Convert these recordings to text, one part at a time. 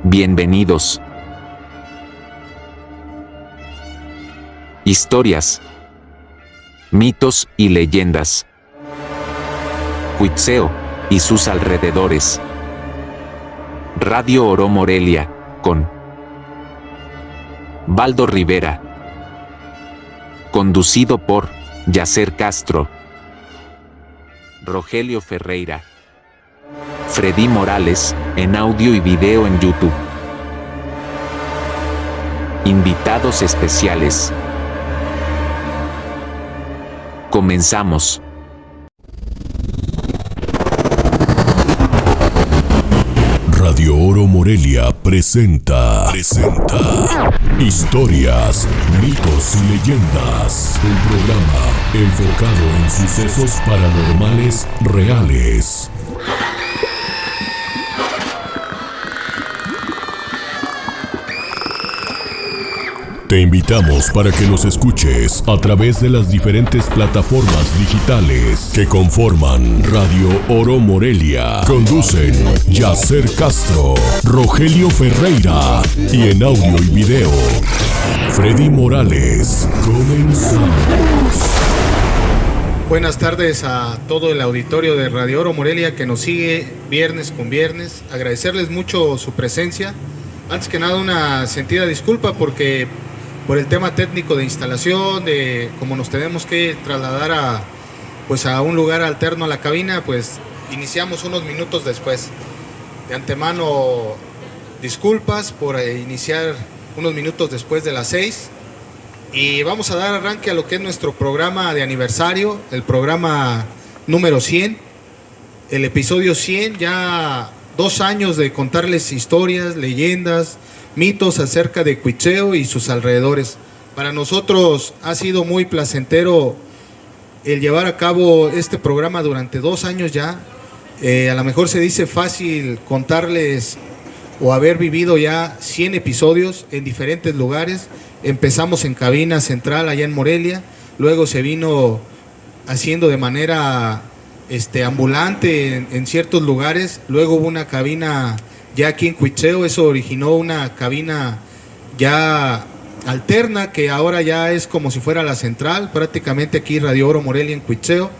Bienvenidos. Historias, mitos y leyendas. Cuitzeo y sus alrededores. Radio Oro Morelia, con Baldo Rivera. Conducido por Yacer Castro, Rogelio Ferreira, Freddy Morales, en audio y video en YouTube. Invitados especiales. Comenzamos. Radio Oro Morelia presenta Historias, mitos y leyendas. Un programa enfocado en sucesos paranormales reales. Te invitamos para que nos escuches a través de las diferentes plataformas digitales que conforman Radio Oro Morelia. Conducen Yacer Castro, Rogelio Ferreira y en audio y video, Freddy Morales. Comenzamos. Buenas tardes a todo el auditorio de Radio Oro Morelia que nos sigue viernes con viernes. Agradecerles mucho su presencia. Antes que nada, una sentida disculpa porque por el tema técnico de instalación, de cómo nos tenemos que trasladar a un lugar alterno a la cabina, pues iniciamos unos minutos después. De antemano, disculpas por iniciar unos minutos después de las 6. Y vamos a dar arranque a lo que es nuestro programa de aniversario, el programa número 100, el episodio 100, ya 2 años de contarles historias, leyendas, mitos acerca de Cuitzeo y sus alrededores. Para nosotros ha sido muy placentero el llevar a cabo este programa durante 2 años ya. A lo mejor se dice fácil contarles o haber vivido ya 100 episodios en diferentes lugares. Empezamos en cabina central allá en Morelia, luego se vino haciendo de manera ambulante en ciertos lugares, luego hubo una cabina ya aquí en Cuitzeo. Eso originó una cabina ya alterna que ahora ya es como si fuera la central, prácticamente aquí Radio Oro Morelia en Cuitzeo.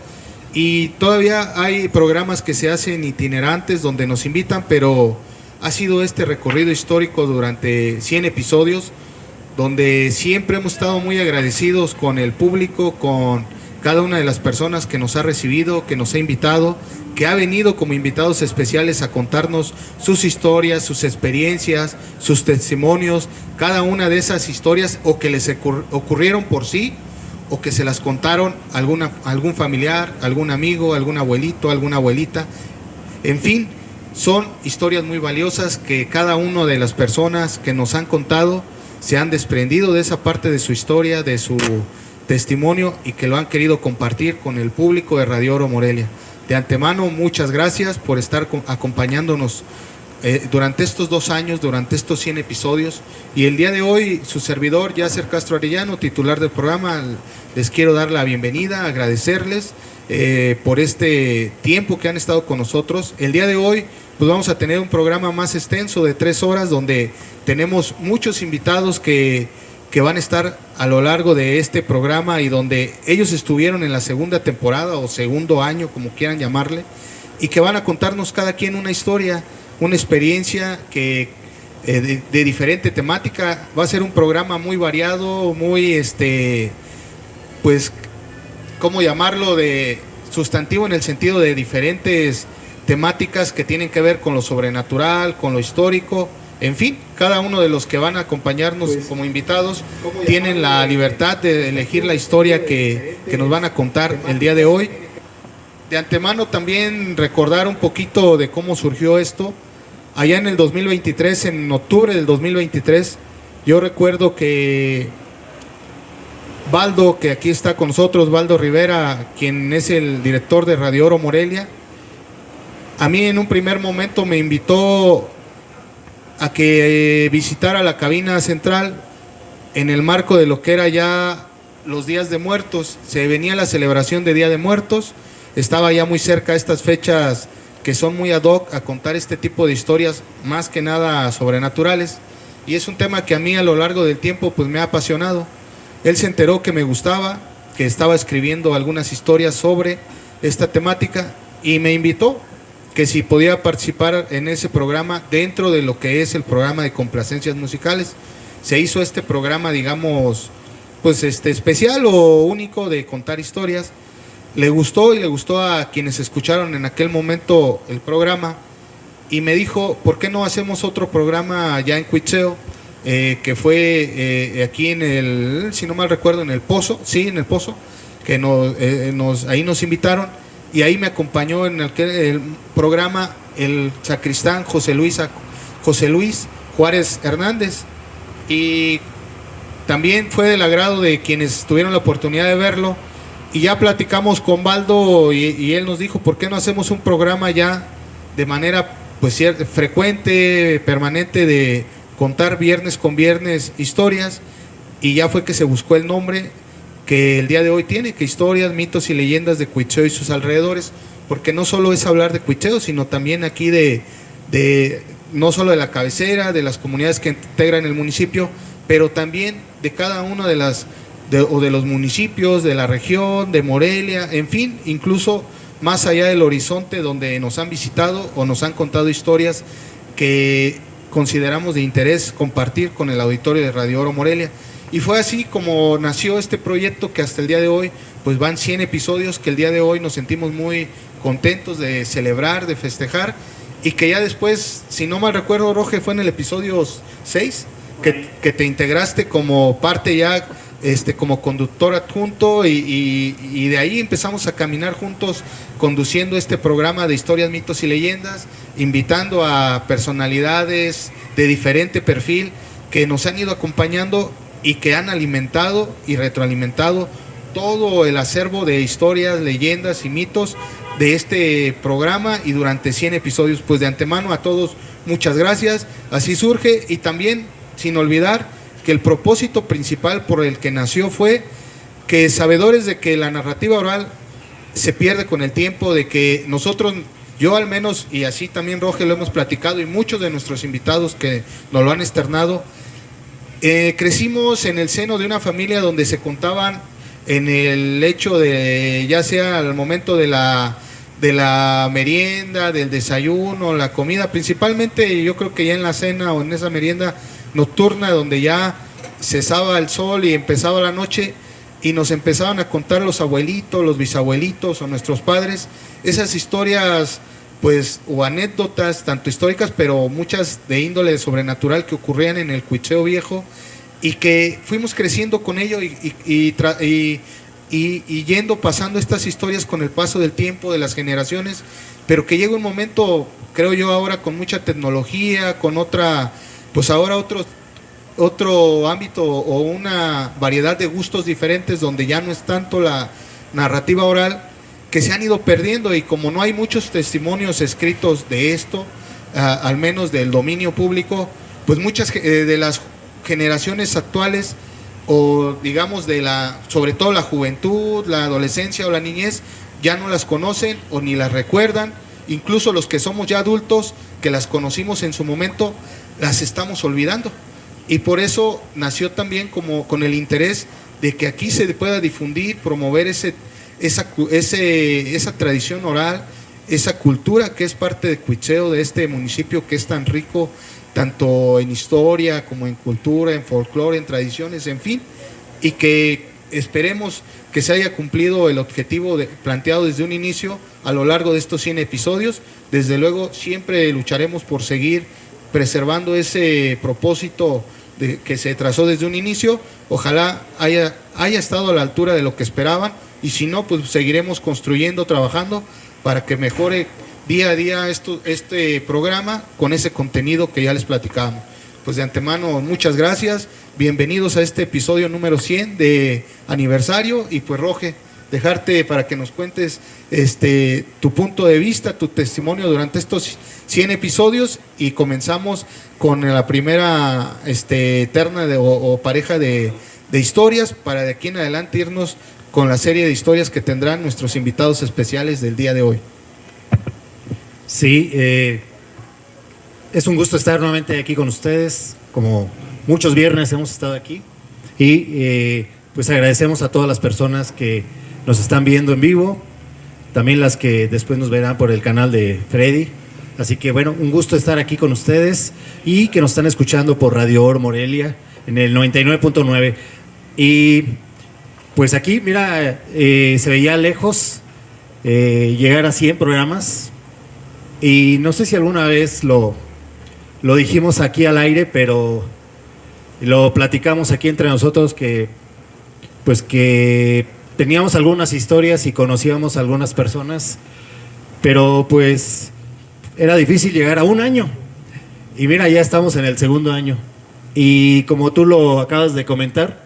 Y todavía hay programas que se hacen itinerantes donde nos invitan, pero ha sido este recorrido histórico durante 100 episodios, donde siempre hemos estado muy agradecidos con el público, con cada una de las personas que nos ha recibido, que nos ha invitado, que ha venido como invitados especiales a contarnos sus historias, sus experiencias, sus testimonios, cada una de esas historias o que les ocurrieron por sí o que se las contaron algún familiar, algún amigo, algún abuelito, alguna abuelita. En fin, son historias muy valiosas que cada una de las personas que nos han contado se han desprendido de esa parte de su historia, de su testimonio, y que lo han querido compartir con el público de Radio Oro Morelia. De antemano, muchas gracias por estar acompañándonos durante estos 2 años, durante estos 100 episodios. Y el día de hoy, su servidor, Yacer Castro Arellano, titular del programa, les quiero dar la bienvenida, agradecerles por este tiempo que han estado con nosotros. El día de hoy, pues vamos a tener un programa más extenso de 3 horas, donde tenemos muchos invitados que van a estar a lo largo de este programa y donde ellos estuvieron en la segunda temporada o segundo año, como quieran llamarle, y que van a contarnos cada quien una historia, una experiencia que de diferente temática. Va a ser un programa muy variado, muy pues, ¿cómo llamarlo? De sustantivo en el sentido de diferentes temáticas que tienen que ver con lo sobrenatural, con lo histórico. En fin, cada uno de los que van a acompañarnos como invitados tienen la libertad de elegir la historia que nos van a contar el día de hoy. De antemano también recordar un poquito de cómo surgió esto. Allá en el 2023, en octubre del 2023, yo recuerdo que Baldo, que aquí está con nosotros, Baldo Rivera, quien es el director de Radio Oro Morelia, a mí en un primer momento me invitó a que visitara la cabina central en el marco de lo que era ya los días de muertos. Se venía la celebración de Día de Muertos, estaba ya muy cerca estas fechas que son muy ad hoc a contar este tipo de historias, más que nada sobrenaturales, y es un tema que a mí a lo largo del tiempo pues me ha apasionado. Él se enteró que me gustaba, que estaba escribiendo algunas historias sobre esta temática y me invitó que si podía participar en ese programa dentro de lo que es el programa de complacencias musicales. Se hizo este programa, digamos, pues especial o único de contar historias. Le gustó y le gustó a quienes escucharon en aquel momento el programa y me dijo, ¿por qué no hacemos otro programa ya en Cuitzeo? Que fue aquí en el, si no mal recuerdo, en el Pozo, sí, en el Pozo, que ahí nos invitaron y ahí me acompañó en el programa el sacristán José Luis Juárez Hernández, y también fue del agrado de quienes tuvieron la oportunidad de verlo, y ya platicamos con Baldo y él nos dijo, ¿por qué no hacemos un programa ya de manera pues frecuente, permanente, de contar viernes con viernes historias? Y ya fue que se buscó el nombre que el día de hoy tiene, que historias, mitos y leyendas de Cuitzeo y sus alrededores, porque no solo es hablar de Cuitzeo, sino también aquí de no solo de la cabecera, de las comunidades que integran el municipio, pero también de cada uno de los municipios, de la región, de Morelia, en fin, incluso más allá del horizonte donde nos han visitado o nos han contado historias que consideramos de interés compartir con el auditorio de Radio Oro Morelia. Y fue así como nació este proyecto, que hasta el día de hoy pues van 100 episodios, que el día de hoy nos sentimos muy contentos de celebrar, de festejar, y que ya después, si no mal recuerdo, Roge, fue en el episodio 6 que te integraste como parte ya, como conductor adjunto, y de ahí empezamos a caminar juntos conduciendo este programa de historias, mitos y leyendas, invitando a personalidades de diferente perfil que nos han ido acompañando y que han alimentado y retroalimentado todo el acervo de historias, leyendas y mitos de este programa, y durante 100 episodios. Pues de antemano a todos muchas gracias. Así surge, y también sin olvidar que el propósito principal por el que nació fue que, sabedores de que la narrativa oral se pierde con el tiempo, de que nosotros, yo al menos, y así también Roge lo hemos platicado, y muchos de nuestros invitados que nos lo han externado, crecimos en el seno de una familia donde se contaban en el hecho de, ya sea al momento de la merienda, del desayuno, la comida, principalmente yo creo que ya en la cena o en esa merienda nocturna donde ya cesaba el sol y empezaba la noche, y nos empezaban a contar los abuelitos, los bisabuelitos o nuestros padres esas historias, pues, o anécdotas tanto históricas, pero muchas de índole sobrenatural, que ocurrían en el Cuitzeo Viejo, y que fuimos creciendo con ello y yendo pasando estas historias con el paso del tiempo, de las generaciones, pero que llega un momento, creo yo, ahora con mucha tecnología, con otra, pues ahora otro ámbito o una variedad de gustos diferentes, donde ya no es tanto la narrativa oral, que se han ido perdiendo, y como no hay muchos testimonios escritos de esto, al menos del dominio público, pues muchas de las generaciones actuales, o digamos sobre todo la juventud, la adolescencia o la niñez, ya no las conocen o ni las recuerdan. Incluso los que somos ya adultos, que las conocimos en su momento, las estamos olvidando. Y por eso nació también como con el interés de que aquí se pueda difundir, promover esa tradición oral, esa cultura que es parte de Cuitzeo, de este municipio que es tan rico tanto en historia como en cultura, en folclore, en tradiciones, en fin, y que esperemos que se haya cumplido el objetivo planteado desde un inicio a lo largo de estos 100 episodios. Desde luego siempre lucharemos por seguir preservando ese propósito que se trazó desde un inicio. Ojalá haya estado a la altura de lo que esperaban, y si no, pues seguiremos construyendo, trabajando para que mejore día a día este programa con ese contenido que ya les platicábamos. Pues de antemano, muchas gracias, bienvenidos a este episodio número 100 de aniversario, y pues Roge, dejarte para que nos cuentes tu punto de vista, tu testimonio durante estos 100 episodios, y comenzamos con la primera terna o pareja de historias, para de aquí en adelante irnos con la serie de historias que tendrán nuestros invitados especiales del día de hoy. Sí, es un gusto estar nuevamente aquí con ustedes, como muchos viernes hemos estado aquí, y pues agradecemos a todas las personas que nos están viendo en vivo, también las que después nos verán por el canal de Freddy. Así que bueno, un gusto estar aquí con ustedes y que nos están escuchando por Radio Oro Morelia en el 99.9. Y pues aquí, mira, se veía lejos llegar a 100 programas, y no sé si alguna vez lo dijimos aquí al aire, pero lo platicamos aquí entre nosotros, que pues que teníamos algunas historias y conocíamos a algunas personas, pero pues era difícil llegar a un año. Y mira, ya estamos en el segundo año. Y como tú lo acabas de comentar,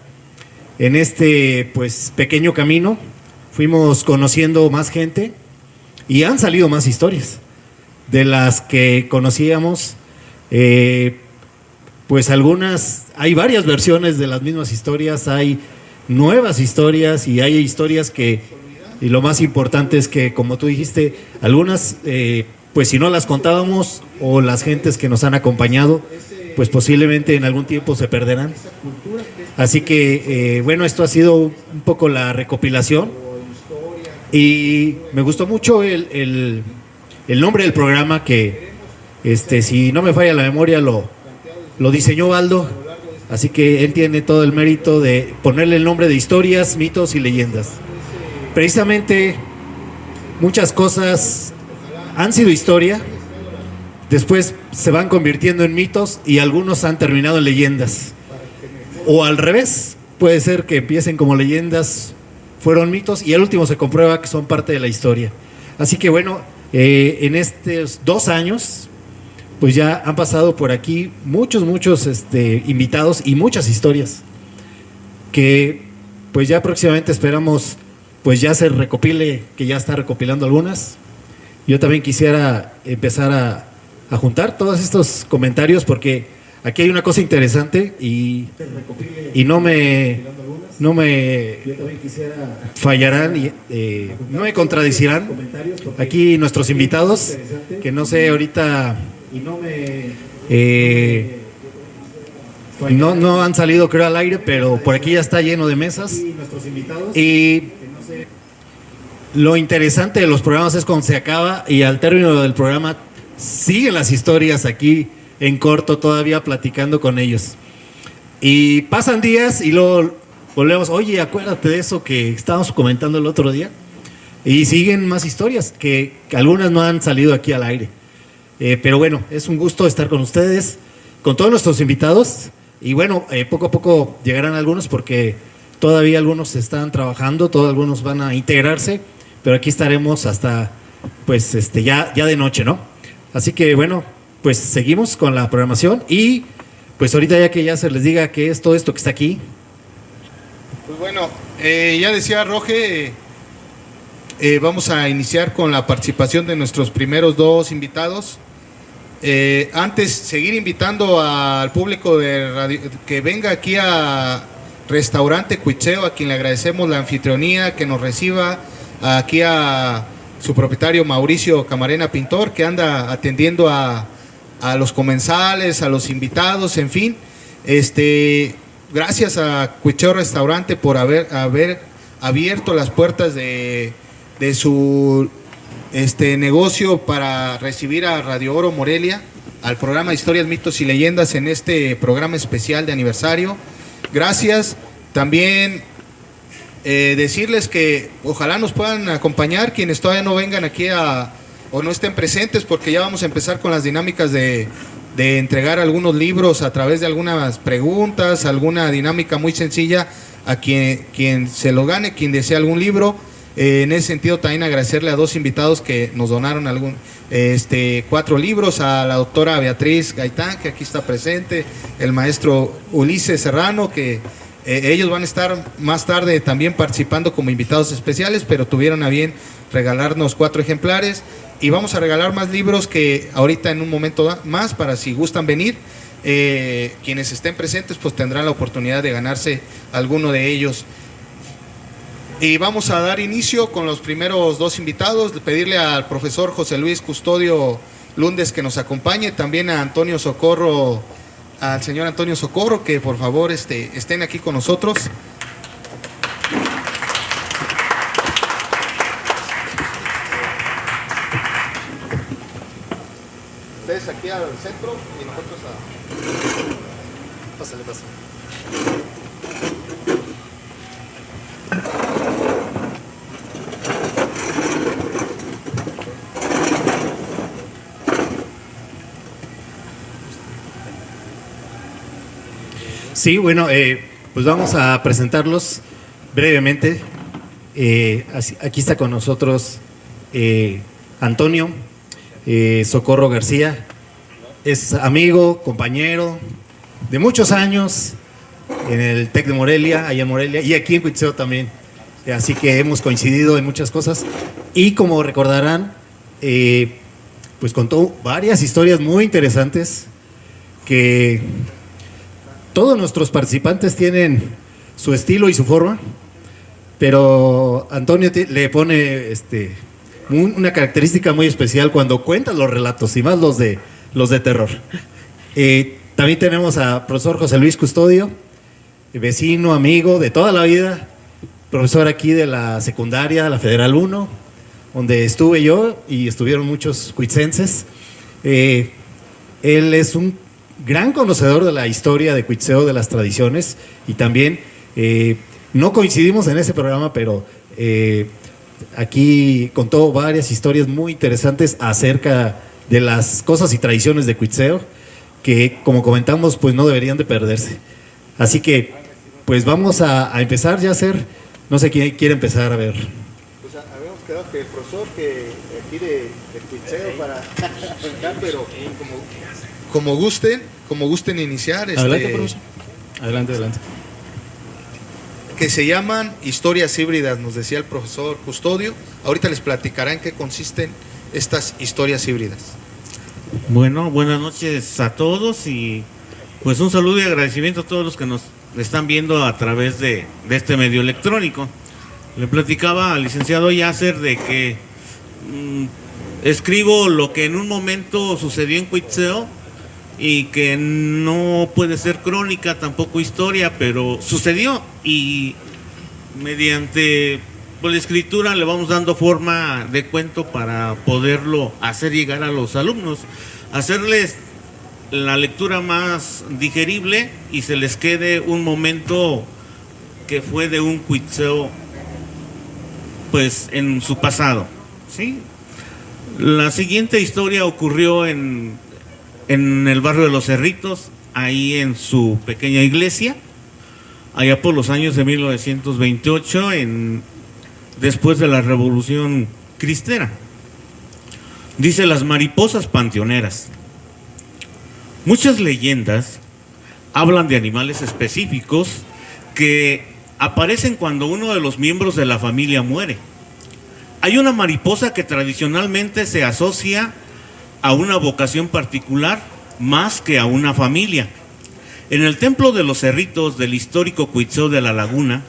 en este pues pequeño camino fuimos conociendo más gente y han salido más historias de las que conocíamos. Pues algunas, hay varias versiones de las mismas historias, hay nuevas historias y hay historias que, y lo más importante es que, como tú dijiste, algunas pues si no las contábamos, o las gentes que nos han acompañado, pues posiblemente en algún tiempo se perderán. Así que bueno, esto ha sido un poco la recopilación, y me gustó mucho el nombre del programa, que si no me falla la memoria lo diseñó Baldo, así que él tiene todo el mérito de ponerle el nombre de Historias, Mitos y Leyendas. Precisamente muchas cosas han sido historia, después se van convirtiendo en mitos y algunos han terminado en leyendas. O al revés, puede ser que empiecen como leyendas, fueron mitos y al último se comprueba que son parte de la historia. Así que bueno, en estos 2 años, pues ya han pasado por aquí muchos invitados y muchas historias que pues ya próximamente esperamos pues ya se recopile, que ya está recopilando algunas. Yo también quisiera empezar a juntar todos estos comentarios, porque aquí hay una cosa interesante y no me fallarán y no me contradicirán aquí nuestros invitados, que no sé ahorita no han salido creo al aire, pero por aquí ya está lleno de mesas. Y lo interesante de los programas es cuando se acaba y al término del programa siguen las historias aquí en corto, todavía platicando con ellos. Y pasan días y luego volvemos, oye, acuérdate de eso que estábamos comentando el otro día. Y siguen más historias, que algunas no han salido aquí al aire. Pero bueno, es un gusto estar con ustedes, con todos nuestros invitados. Y bueno, poco a poco llegarán algunos, porque todavía algunos están trabajando, todos algunos van a integrarse. Pero aquí estaremos hasta pues ya de noche, ¿no? Así que bueno, pues seguimos con la programación, y pues ahorita ya se les diga qué es todo esto que está aquí. Pues bueno, ya decía Roge, vamos a iniciar con la participación de nuestros primeros 2 invitados. Antes, seguir invitando al público de radio, que venga aquí a Restaurante Cuitzeo, a quien le agradecemos la anfitrionía, que nos reciba, aquí a su propietario Mauricio Camarena Pintor, que anda atendiendo a los comensales, a los invitados, en fin. Gracias a Cuitzeo Restaurante por haber abierto las puertas de su negocio para recibir a Radio Oro Morelia, al programa Historias, Mitos y Leyendas, en este programa especial de aniversario. Gracias. También decirles que ojalá nos puedan acompañar quienes todavía no vengan aquí o no estén presentes, porque ya vamos a empezar con las dinámicas de entregar algunos libros a través de algunas preguntas, alguna dinámica muy sencilla a quien se lo gane, quien desea algún libro. En ese sentido, también agradecerle a 2 invitados que nos donaron 4 libros, a la doctora Beatriz Gaitán, que aquí está presente, el maestro Ulises Serrano, que ellos van a estar más tarde también participando como invitados especiales, pero tuvieron a bien regalarnos 4 ejemplares, y vamos a regalar más libros que ahorita en un momento más, para si gustan venir, quienes estén presentes pues tendrán la oportunidad de ganarse alguno de ellos. Y vamos a dar inicio con los primeros dos invitados, pedirle al profesor José Luis Custodio Lundes que nos acompañe, también a Antonio Socorro, al señor Antonio Socorro, que por favor estén aquí con nosotros. Ustedes aquí al centro y nosotros a... Pásale. Sí, bueno, pues vamos a presentarlos brevemente. Aquí está con nosotros Antonio Socorro García. Es amigo, compañero de muchos años en el TEC de Morelia, allá en Morelia, y aquí en Cuitzeo también. Así que hemos coincidido en muchas cosas. Y como recordarán, pues contó varias historias muy interesantes que todos nuestros participantes tienen su estilo y su forma, pero Antonio le pone una característica muy especial cuando cuenta los relatos, y más los de terror. También tenemos a profesor José Luis Custodio, vecino, amigo de toda la vida, profesor aquí de la secundaria, la Federal 1, donde estuve yo y estuvieron muchos cuitzenses. Él es un gran conocedor de la historia de Cuitzeo, de las tradiciones, y también no coincidimos en ese programa, pero aquí contó varias historias muy interesantes acerca de las cosas y tradiciones de Cuitzeo, que como comentamos, pues no deberían de perderse. Así que, pues vamos a empezar ya a hacer, no sé quién quiere empezar, a ver. Pues habíamos quedado que el profesor que aquí de Cuitzeo para arrancar, pero como gusten iniciar. Adelante, profesor. Adelante. Que se llaman historias híbridas, nos decía el profesor Custodio. Ahorita les platicará en qué consisten estas historias híbridas. Bueno, buenas noches a todos y pues un saludo y agradecimiento a todos los que nos están viendo a través de este medio electrónico. Le platicaba al licenciado Yasser de que escribo lo que en un momento sucedió en Cuitzeo y que no puede ser crónica, tampoco historia, pero sucedió, y mediante la escritura le vamos dando forma de cuento para poderlo hacer llegar a los alumnos, hacerles la lectura más digerible y se les quede un momento que fue de un Cuitzeo pues en su pasado, ¿sí? La siguiente historia ocurrió en el barrio de Los Cerritos, ahí en su pequeña iglesia, allá por los años de 1928, después de la Revolución Cristera. Dice: las mariposas panteoneras. Muchas leyendas hablan de animales específicos que aparecen cuando uno de los miembros de la familia muere. Hay una mariposa que tradicionalmente se asocia a una vocación particular más que a una familia. En el templo de Los Cerritos del histórico Cuitzeo de la Laguna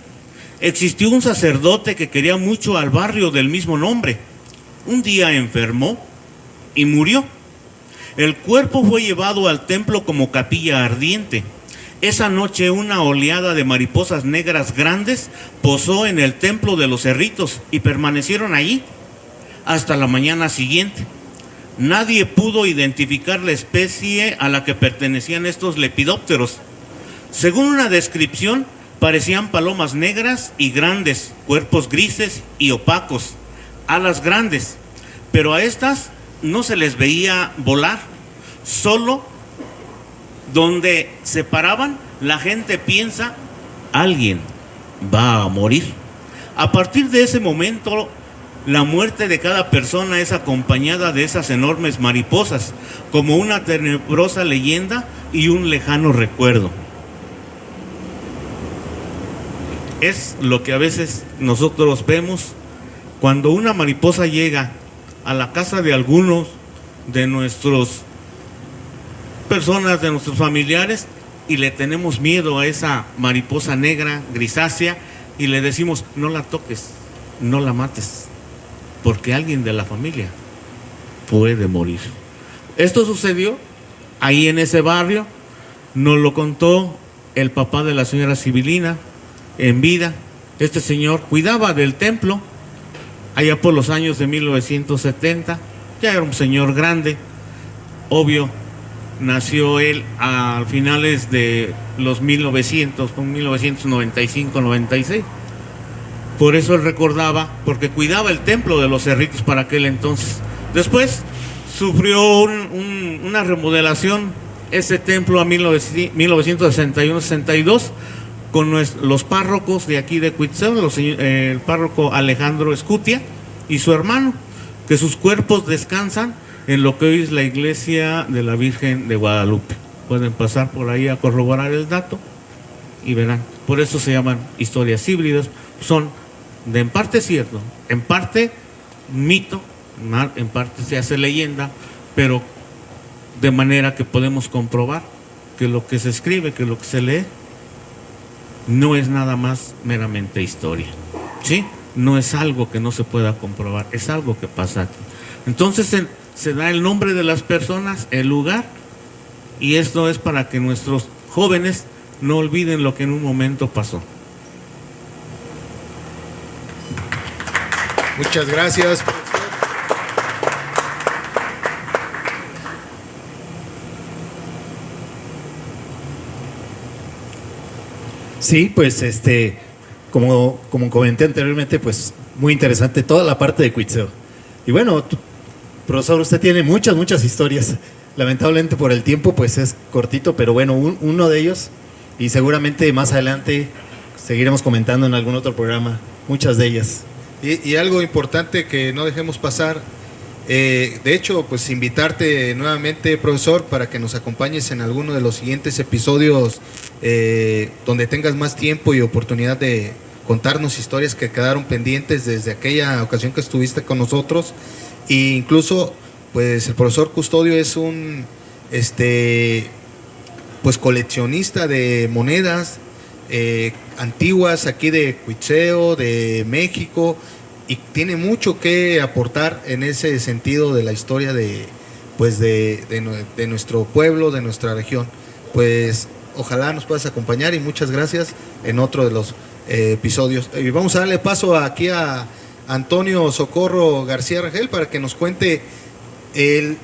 existió un sacerdote que quería mucho al barrio del mismo nombre. Un día enfermó y murió. El cuerpo fue llevado al templo como capilla ardiente. Esa noche una oleada de mariposas negras grandes posó en el templo de Los Cerritos y permanecieron allí hasta la mañana siguiente. Nadie pudo identificar la especie a la que pertenecían estos lepidópteros. Según una descripción, parecían palomas negras y grandes, cuerpos grises y opacos, alas grandes, pero a estas no se les veía volar. Solo donde se paraban, la gente piensa: alguien va a morir. A partir de ese momento, la muerte de cada persona es acompañada de esas enormes mariposas, como una tenebrosa leyenda y un lejano recuerdo. Es lo que a veces nosotros vemos cuando una mariposa llega a la casa de algunos de nuestras personas, de nuestros familiares, y le tenemos miedo a esa mariposa negra, grisácea, y le decimos, no la toques, no la mates, porque alguien de la familia puede morir. Esto sucedió ahí en ese barrio, nos lo contó el papá de la señora Sibilina en vida. Este señor cuidaba del templo allá por los años de 1970, ya era un señor grande, obvio, nació él a finales de los 1995-96. Por eso él recordaba, porque cuidaba el templo de los Cerritos para aquel entonces. Después sufrió una remodelación ese templo a 1961-62 con los párrocos de aquí de Cuitzeo, el párroco Alejandro Escutia y su hermano, que sus cuerpos descansan en lo que hoy es la iglesia de la Virgen de Guadalupe. Pueden pasar por ahí a corroborar el dato y verán. Por eso se llaman historias híbridas. Son en parte cierto, en parte mito, en parte se hace leyenda, pero de manera que podemos comprobar que lo que se escribe, que lo que se lee, no es nada más meramente historia, ¿sí? No es algo que no se pueda comprobar, es algo que pasa aquí. Entonces se da el nombre de las personas, el lugar, y esto es para que nuestros jóvenes no olviden lo que en un momento pasó. Muchas gracias. Sí, pues como comenté anteriormente, pues muy interesante toda la parte de Cuitzeo. Y bueno, profesor, usted tiene muchas historias. Lamentablemente por el tiempo pues es cortito, pero bueno, uno de ellos, y seguramente más adelante seguiremos comentando en algún otro programa, muchas de ellas. Y algo importante que no dejemos pasar, de hecho, pues invitarte nuevamente, profesor, para que nos acompañes en alguno de los siguientes episodios donde tengas más tiempo y oportunidad de contarnos historias que quedaron pendientes desde aquella ocasión que estuviste con nosotros. E incluso, pues el profesor Custodio es un pues coleccionista de monedas antiguas aquí de Cuitzeo, de México, y tiene mucho que aportar en ese sentido de la historia de nuestro pueblo, de nuestra región. Pues ojalá nos puedas acompañar y muchas gracias en otro de los episodios. Y vamos a darle paso aquí a Antonio Socorro García Rangel para que nos cuente el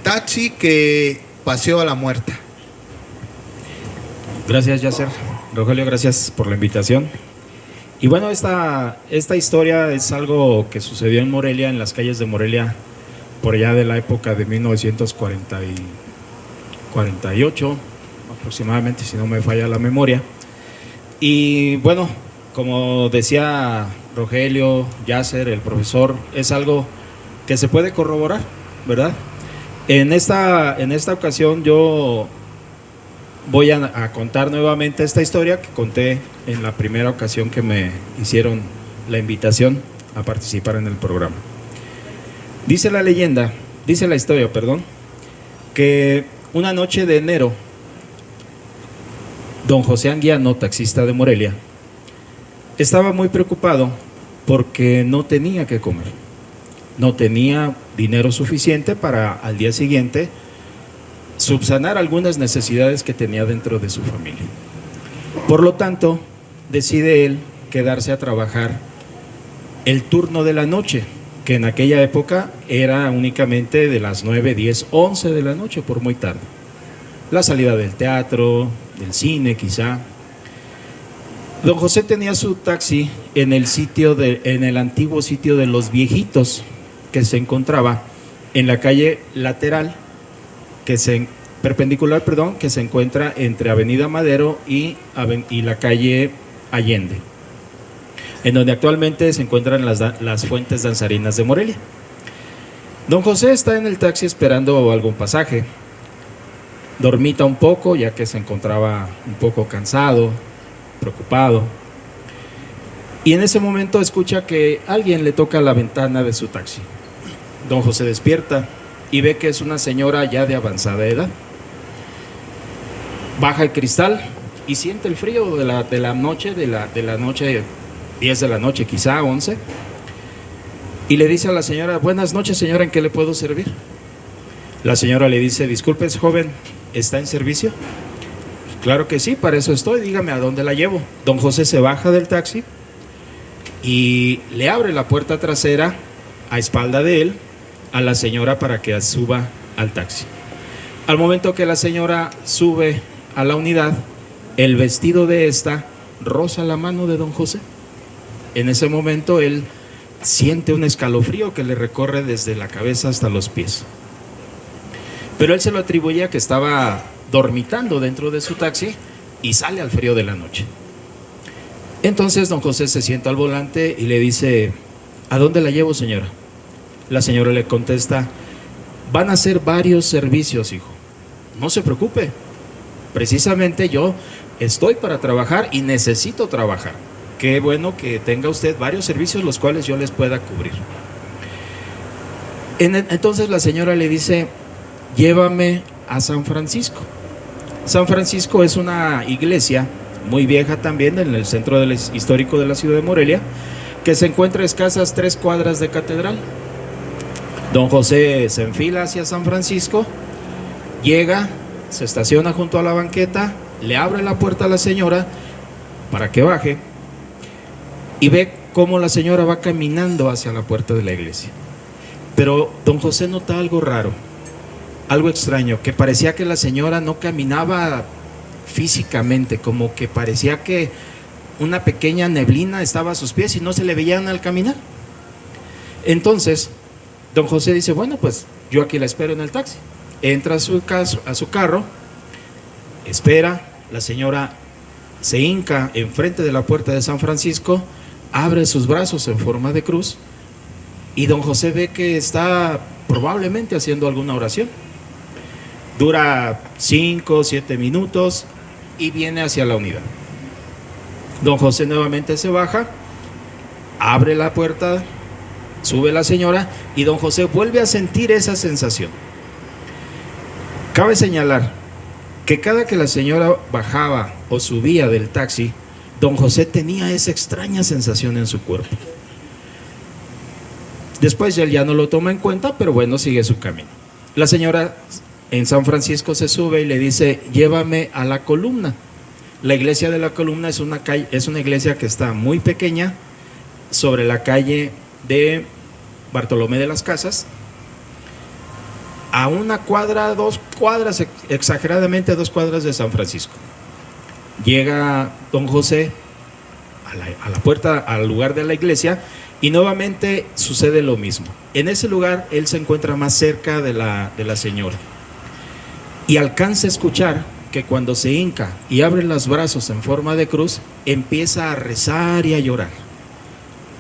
taxi que paseó a la muerta. Gracias, Yasser. Rogelio, gracias por la invitación. Y bueno, esta historia es algo que sucedió en Morelia, en las calles de Morelia, por allá de la época de 1948, aproximadamente, si no me falla la memoria. Y bueno, como decía Rogelio, Yasser, el profesor, es algo que se puede corroborar, ¿verdad? En esta ocasión yo voy a contar nuevamente esta historia que conté en la primera ocasión que me hicieron la invitación a participar en el programa. Dice la historia, que una noche de enero, don José Anguiano, taxista de Morelia, estaba muy preocupado porque no tenía que comer, no tenía dinero suficiente para al día siguiente subsanar algunas necesidades que tenía dentro de su familia. Por lo tanto, decide él quedarse a trabajar el turno de la noche, que en aquella época era únicamente de las 9, 10, 11 de la noche, por muy tarde. La salida del teatro, del cine quizá. Don José tenía su taxi en el antiguo sitio de los Viejitos, que se encontraba en la calle lateral, perpendicular, que se encuentra entre Avenida Madero y la calle Allende, en donde actualmente se encuentran las fuentes danzarinas de Morelia. Don José está en el taxi esperando algún pasaje. Dormita un poco, ya que se encontraba un poco cansado, preocupado. Y en ese momento escucha que alguien le toca la ventana de su taxi. Don José despierta y ve que es una señora ya de avanzada edad. Baja el cristal y siente el frío de la noche, de la noche, 10 de la noche, quizá 11, y le dice a la señora: buenas noches, señora, ¿en qué le puedo servir? La señora le dice: disculpe, joven, ¿está en servicio? Claro que sí, para eso estoy, dígame a dónde la llevo. Don José se baja del taxi y le abre la puerta trasera a espalda de él a la señora para que suba al taxi. Al momento que la señora sube a la unidad, el vestido de esta roza la mano de don José. En ese momento él siente un escalofrío que le recorre desde la cabeza hasta los pies. Pero él se lo atribuye a que estaba dormitando dentro de su taxi y sale al frío de la noche. Entonces don José se sienta al volante y le dice: ¿a dónde la llevo, señora? La señora le contesta: van a ser varios servicios, hijo. No se preocupe. Precisamente yo estoy para trabajar y necesito trabajar. Qué bueno que tenga usted varios servicios los cuales yo les pueda cubrir. Entonces la señora le dice: llévame a San Francisco. San Francisco es una iglesia muy vieja también en el centro histórico de la ciudad de Morelia, que se encuentra a escasas 3 cuadras de catedral. Don José se enfila hacia San Francisco, llega, se estaciona junto a la banqueta, le abre la puerta a la señora para que baje y ve cómo la señora va caminando hacia la puerta de la iglesia. Pero don José nota algo raro, algo extraño, que parecía que la señora no caminaba físicamente, como que parecía que una pequeña neblina estaba a sus pies y no se le veían al caminar. Entonces don José dice: bueno, pues yo aquí la espero en el taxi. Entra a su carro, espera, la señora se hinca enfrente de la puerta de San Francisco, abre sus brazos en forma de cruz y don José ve que está probablemente haciendo alguna oración. Dura 5 o 7 minutos y viene hacia la unidad. Don José nuevamente se baja, abre la puerta, sube la señora y don José vuelve a sentir esa sensación. Cabe señalar que cada que la señora bajaba o subía del taxi, don José tenía esa extraña sensación en su cuerpo. Después él ya no lo toma en cuenta, pero bueno, sigue su camino. La señora en San Francisco se sube y le dice: llévame a la Columna. La iglesia de la Columna es una iglesia que está muy pequeña sobre la calle de Bartolomé de las Casas, a 1 cuadra, 2 cuadras, exageradamente 2 cuadras de San Francisco. Llega don José a la puerta, al lugar de la iglesia, y nuevamente sucede lo mismo. En ese lugar él se encuentra más cerca de la señora y alcanza a escuchar que cuando se hinca y abre los brazos en forma de cruz, empieza a rezar y a llorar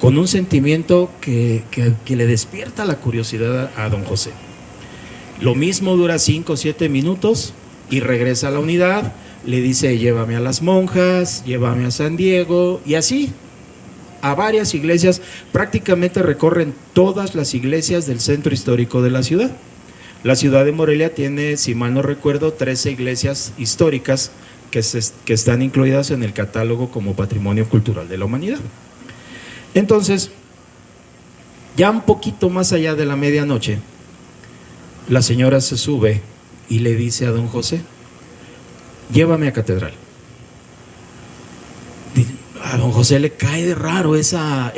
con un sentimiento que le despierta la curiosidad a don José. Lo mismo dura 5 o 7 minutos y regresa a la unidad, le dice: llévame a las monjas, llévame a San Diego, y así a varias iglesias. Prácticamente recorren todas las iglesias del centro histórico de la ciudad. La ciudad de Morelia tiene, si mal no recuerdo, 13 iglesias históricas que están incluidas en el catálogo como Patrimonio Cultural de la Humanidad. Entonces, ya un poquito más allá de la medianoche, la señora se sube y le dice a don José: llévame a catedral. A don José le cae de raro esa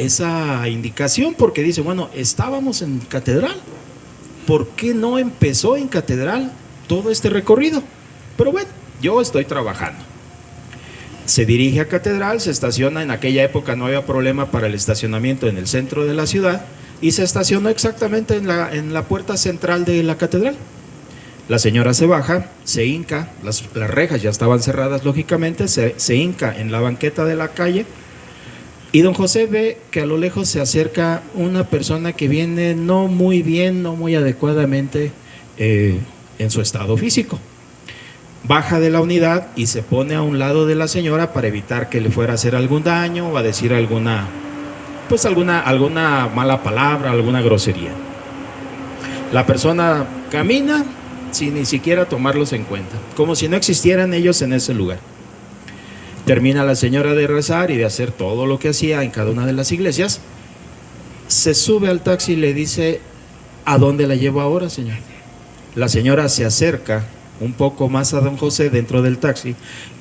indicación, porque dice: bueno, estábamos en catedral, ¿por qué no empezó en catedral todo este recorrido? Pero bueno, yo estoy trabajando. Se dirige a catedral, se estaciona. En aquella época no había problema para el estacionamiento en el centro de la ciudad, y se estacionó exactamente en la puerta central de la catedral. La señora se baja, se hinca, las rejas ya estaban cerradas lógicamente, se hinca en la banqueta de la calle, y don José ve que a lo lejos se acerca una persona que viene no muy bien, no muy adecuadamente en su estado físico. Baja de la unidad y se pone a un lado de la señora para evitar que le fuera a hacer algún daño o a decir alguna mala palabra, alguna grosería. La persona camina sin ni siquiera tomarlos en cuenta, como si no existieran ellos en ese lugar. Termina la señora de rezar y de hacer todo lo que hacía en cada una de las iglesias. Se sube al taxi y le dice: ¿a dónde la llevo ahora, señor? La señora se acerca un poco más a don José dentro del taxi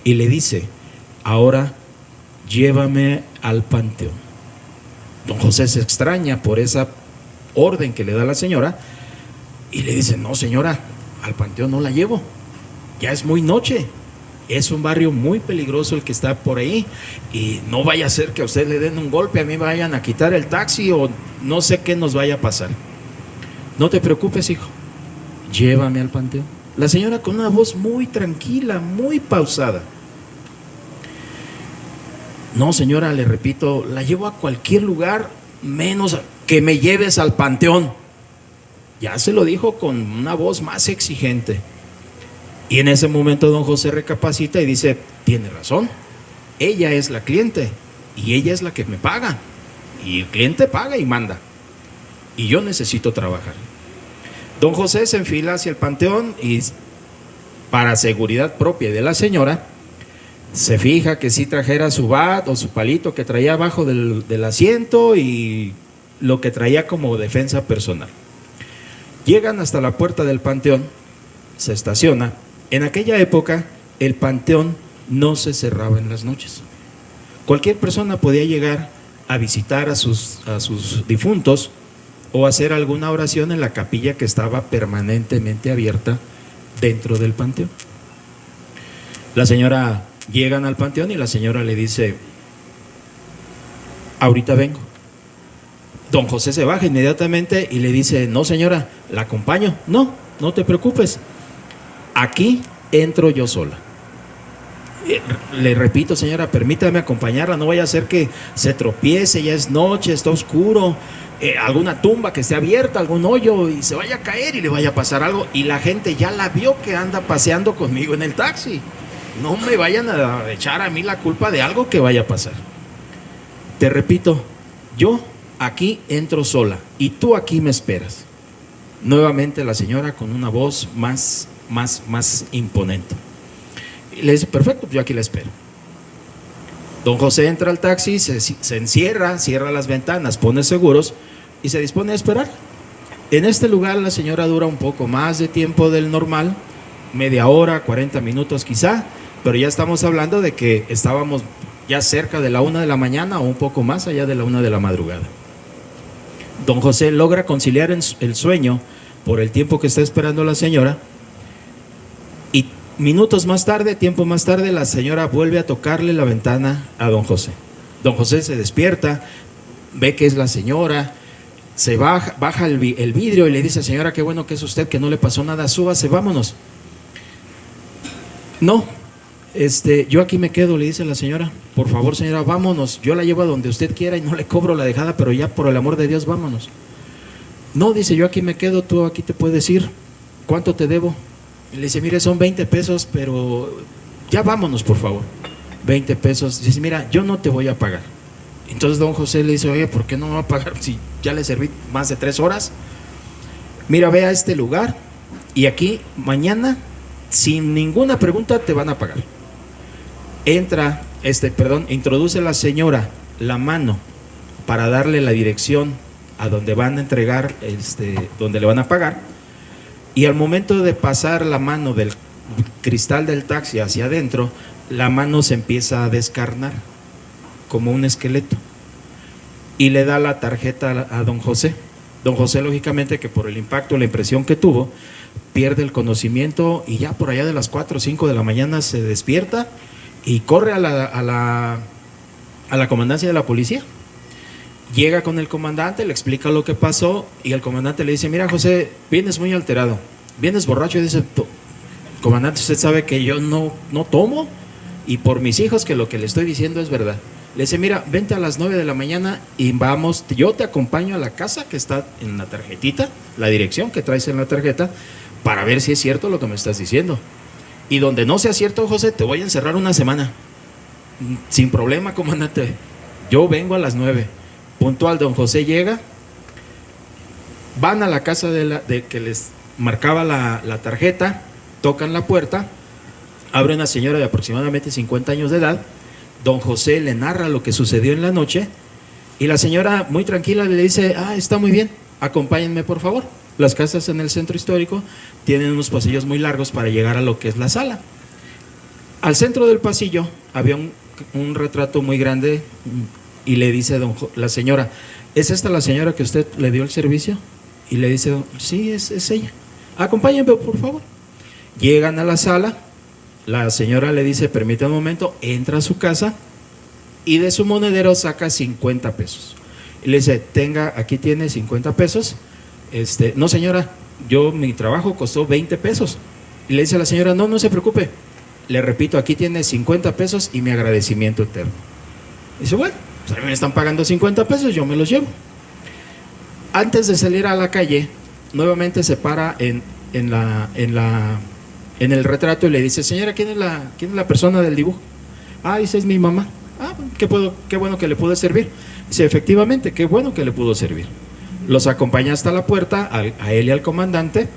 y le dice: ahora llévame al panteón. Don José se extraña por esa orden que le da la señora y le dice: no, señora, al panteón no la llevo, ya es muy noche, es un barrio muy peligroso el que está por ahí, y no vaya a ser que a usted le den un golpe, a mí me vayan a quitar el taxi o no sé qué nos vaya a pasar. No te preocupes, hijo, llévame al panteón. La señora con una voz muy tranquila, muy pausada: no, señora, le repito, la llevo a cualquier lugar menos que me lleves al panteón. Ya se lo dijo con una voz más exigente. Y en ese momento don José recapacita y dice: tiene razón, ella es la cliente y ella es la que me paga, y el cliente paga y manda, y yo necesito trabajar. Don José se enfila hacia el panteón y, para seguridad propia de la señora, se fija que sí trajera su bat o su palito que traía abajo del asiento y lo que traía como defensa personal. Llegan hasta la puerta del panteón, se estaciona. En aquella época el panteón no se cerraba en las noches. Cualquier persona podía llegar a visitar a sus difuntos o hacer alguna oración en la capilla que estaba permanentemente abierta dentro del panteón. La señora, llegan al panteón y la señora le dice: ahorita vengo. Don José se baja inmediatamente y le dice: no, señora, la acompaño. No, no te preocupes, aquí entro yo sola. Le repito, señora, permítame acompañarla, no vaya a ser que se tropiece, ya es noche, está oscuro, alguna tumba que esté abierta, algún hoyo, y se vaya a caer y le vaya a pasar algo, y la gente ya la vio que anda paseando conmigo en el taxi. No me vayan a echar a mí la culpa de algo que vaya a pasar. Te repito, yo aquí entro sola y tú aquí me esperas. Nuevamente la señora con una voz más imponente. Y le dice: perfecto, yo aquí la espero. Don José entra al taxi, se encierra, cierra las ventanas, pone seguros y se dispone a esperar. En este lugar la señora dura un poco más de tiempo del normal, media hora, 40 minutos quizá, pero ya estamos hablando de que estábamos ya cerca de la 1 de la mañana o un poco más allá de la 1 de la madrugada. Don José logra conciliar el sueño por el tiempo que está esperando la señora, y minutos más tarde, tiempo más tarde, la señora vuelve a tocarle la ventana a don José. Don José se despierta, ve que es la señora, se baja el vidrio y le dice: señora, qué bueno que es usted, que no le pasó nada, súbase, vámonos. No, yo aquí me quedo, le dice la señora. Por favor, señora, vámonos, yo la llevo a donde usted quiera y no le cobro la dejada, pero ya por el amor de Dios, vámonos. No, dice: yo aquí me quedo, tú aquí te puedes ir, ¿cuánto te debo? Y le dice: mire, son 20 pesos, pero ya vámonos, por favor. 20 pesos. Dice: mira, yo no te voy a pagar. Entonces don José le dice: oye, ¿por qué no me va a pagar si ya le serví más de 3 horas? Mira, ve a este lugar y aquí mañana, sin ninguna pregunta, te van a pagar. Introduce la señora la mano para darle la dirección a donde van a entregar, donde le van a pagar, y al momento de pasar la mano del cristal del taxi hacia adentro, la mano se empieza a descarnar como un esqueleto y le da la tarjeta a don José. Don José, lógicamente, que por el impacto, la impresión que tuvo, pierde el conocimiento y ya por allá de las 4 o 5 de la mañana se despierta y corre a la comandancia de la policía. Llega con el comandante, le explica lo que pasó y el comandante le dice: mira, José, vienes muy alterado, vienes borracho. Y dice: comandante, usted sabe que yo no tomo, y por mis hijos que lo que le estoy diciendo es verdad. Le dice: mira, vente a las 9 de la mañana y vamos, yo te acompaño a la casa que está en la tarjetita, la dirección que traes en la tarjeta, para ver si es cierto lo que me estás diciendo. Y donde no sea cierto, José, te voy a encerrar 1 semana. Sin problema, comandante, yo vengo a las 9. Puntual, don José llega, van a la casa de que les marcaba la tarjeta, tocan la puerta, abre una señora de aproximadamente 50 años de edad don José le narra lo que sucedió en la noche y la señora muy tranquila le dice, está muy bien, acompáñenme por favor. Las casas en el centro histórico tienen unos pasillos muy largos para llegar a lo que es la sala. Al centro del pasillo había un retrato muy grande y le dice la señora, ¿es esta la señora que usted le dio el servicio? Y le dice, sí, es ella. Acompáñenme por favor. Llegan a la sala, la señora le dice, permítame un momento, entra a su casa y de su monedero saca 50 pesos. Y le dice, tenga, aquí tiene 50 pesos. No señora, mi trabajo costó 20 pesos. Y le dice a la señora, no se preocupe. Le repito, aquí tiene 50 pesos y mi agradecimiento eterno. Y dice, bueno, pues a mí me están pagando 50 pesos, yo me los llevo. Antes de salir a la calle, nuevamente se para en el retrato y le dice, señora, ¿quién es la persona del dibujo? Dice, es mi mamá. Qué bueno que le pude servir. Dice, efectivamente, qué bueno que le pudo servir. Los acompaña hasta la puerta, a él y al comandante,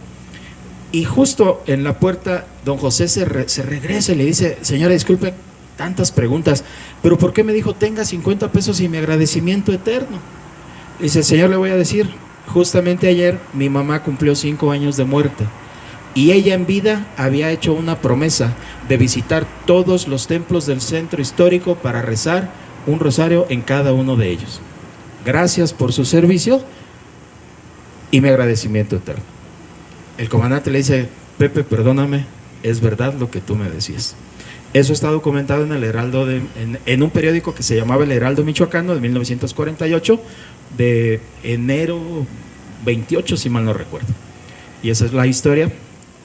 y justo en la puerta don José se regresa y le dice, señora, disculpe tantas preguntas, pero ¿por qué me dijo tenga 50 pesos y mi agradecimiento eterno? Dice, señor, le voy a decir, justamente ayer mi mamá cumplió 5 años de muerte y ella en vida había hecho una promesa de visitar todos los templos del centro histórico para rezar un rosario en cada uno de ellos. Gracias por su servicio y mi agradecimiento eterno. El comandante le dice, Pepe, perdóname, es verdad lo que tú me decías. Eso está documentado en el Heraldo, en un periódico que se llamaba El Heraldo Michoacano de 1948, de enero 28, si mal no recuerdo. Y esa es la historia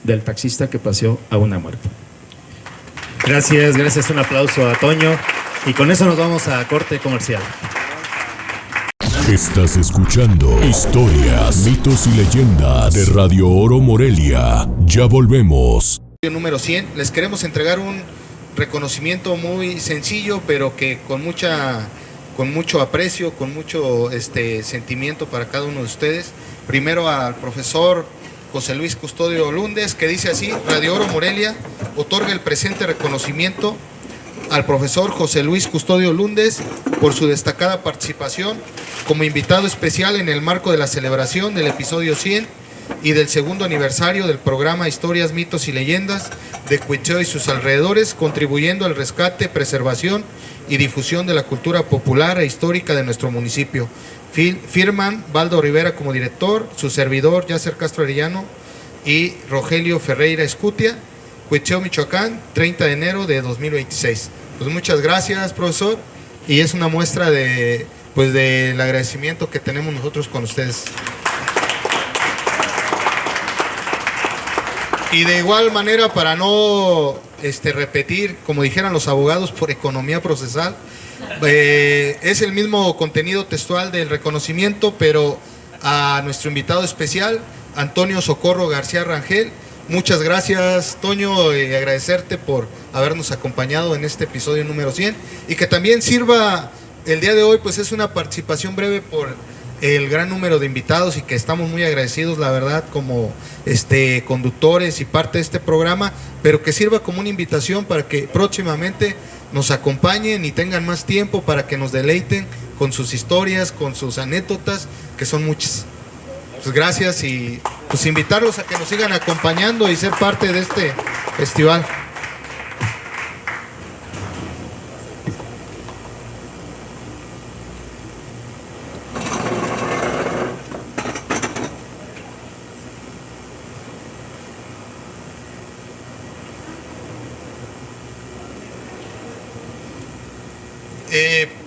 del taxista que paseó a una muerte. Gracias, un aplauso a Toño. Y con eso nos vamos a corte comercial. Estás escuchando Historias, mitos y leyendas de Radio Oro Morelia. Ya volvemos. Número 100, les queremos entregar un reconocimiento muy sencillo, pero que con mucho aprecio, con mucho sentimiento para cada uno de ustedes. Primero al profesor José Luis Custodio Lundes, que dice así: Radio Oro Morelia otorga el presente reconocimiento al profesor José Luis Custodio Lundes por su destacada participación como invitado especial en el marco de la celebración del episodio 100 y del segundo aniversario del programa Historias, Mitos y Leyendas de Cuitzeo y sus alrededores, contribuyendo al rescate, preservación y difusión de la cultura popular e histórica de nuestro municipio. Firman Baldo Rivera como director, su servidor Yasser Castro Arellano y Rogelio Ferreira Escutia, Cuitzeo, Michoacán, 30 de enero de 2026. Pues muchas gracias, profesor, y es una muestra del agradecimiento que tenemos nosotros con ustedes. Y de igual manera, para no repetir, como dijeran los abogados, por economía procesal, es el mismo contenido textual del reconocimiento, pero a nuestro invitado especial, Antonio Socorro García Rangel. Muchas gracias, Toño, agradecerte por habernos acompañado en este episodio número 100 y que también sirva el día de hoy, pues es una participación breve por el gran número de invitados y que estamos muy agradecidos, la verdad, como conductores y parte de este programa, pero que sirva como una invitación para que próximamente nos acompañen y tengan más tiempo para que nos deleiten con sus historias, con sus anécdotas, que son muchas. Pues gracias y pues invitarlos a que nos sigan acompañando y ser parte de este festival.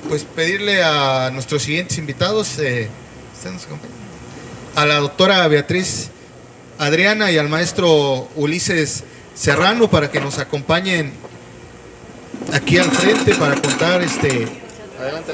Pues pedirle a nuestros siguientes invitados, a la doctora Beatriz Adriana y al maestro Ulises Serrano, para que nos acompañen aquí al frente para contar Adelante.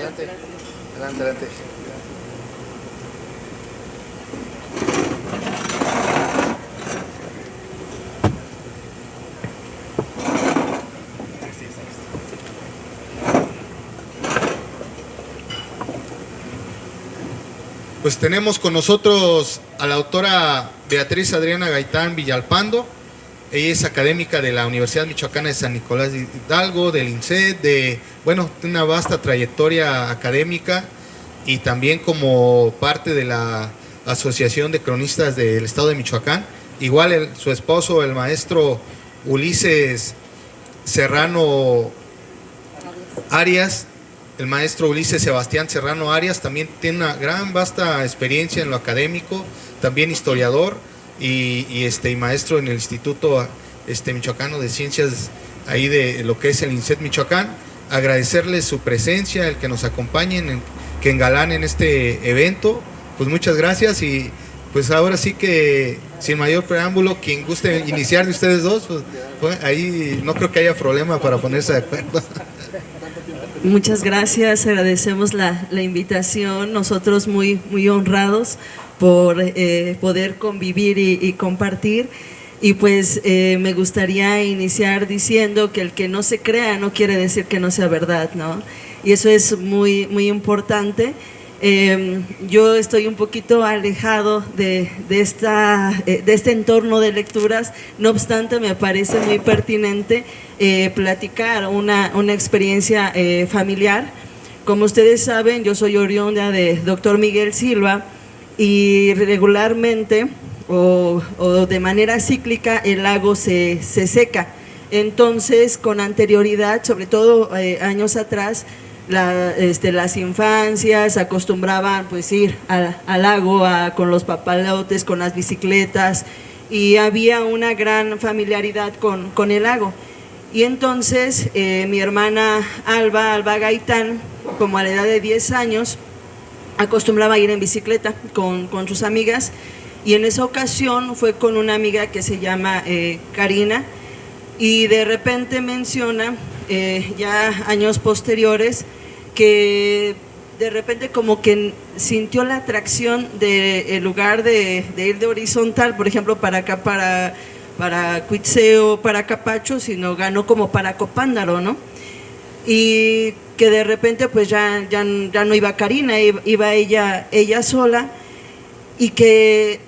Pues tenemos con nosotros a la doctora Beatriz Adriana Gaitán Villalpando. Ella es académica de la Universidad Michoacana de San Nicolás de Hidalgo, del INSET, tiene una vasta trayectoria académica y también como parte de la Asociación de Cronistas del Estado de Michoacán. Igual su esposo, el maestro Ulises Serrano Arias, el maestro Ulises Sebastián Serrano Arias, también tiene una gran vasta experiencia en lo académico, también historiador y maestro en el Instituto Michoacano de Ciencias, ahí de lo que es el INSET Michoacán. Agradecerles su presencia, el que nos acompañen, que engalanen este evento. Pues muchas gracias y pues ahora sí que sin mayor preámbulo, quien guste iniciar de ustedes dos, pues ahí no creo que haya problema para ponerse de acuerdo. Muchas gracias, agradecemos la invitación, nosotros muy honrados por poder convivir y compartir. Y pues me gustaría iniciar diciendo que el que no se crea no quiere decir que no sea verdad, ¿no? Y eso es muy importante. Yo estoy un poquito alejado de este entorno de lecturas, no obstante me parece muy pertinente platicar una experiencia familiar. Como ustedes saben, yo soy oriunda de Dr. Miguel Silva y regularmente o de manera cíclica el lago se seca. Entonces, con anterioridad, sobre todo años atrás, las infancias acostumbraban pues ir al lago con los papalotes, con las bicicletas, y había una gran familiaridad con el lago. Y entonces mi hermana Alba Gaitán, como a la edad de 10 años, acostumbraba a ir en bicicleta con sus amigas, y en esa ocasión fue con una amiga que se llama Karina, y de repente menciona ya años posteriores que de repente como que sintió la atracción de, en lugar de ir de horizontal, por ejemplo, para acá, para Cuitzeo, para Capacho, sino ganó como para Copándaro, ¿no? Y que de repente pues ya no iba Karina, iba ella sola, y que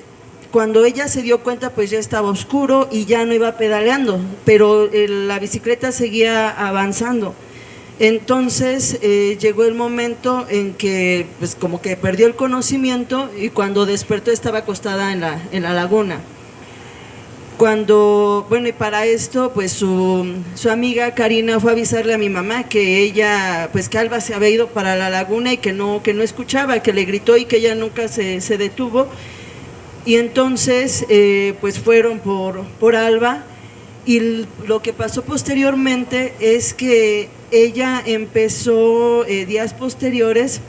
cuando ella se dio cuenta pues ya estaba oscuro y ya no iba pedaleando, pero la bicicleta seguía avanzando. Entonces llegó el momento en que pues como que perdió el conocimiento, y cuando despertó estaba acostada en la laguna. Y para esto pues su amiga Karina fue a avisarle a mi mamá que ella, pues que Alba se había ido para la laguna y que no escuchaba, que le gritó y que ella nunca se detuvo. Y entonces pues fueron por Alba, y lo que pasó posteriormente es que ella empezó días posteriores,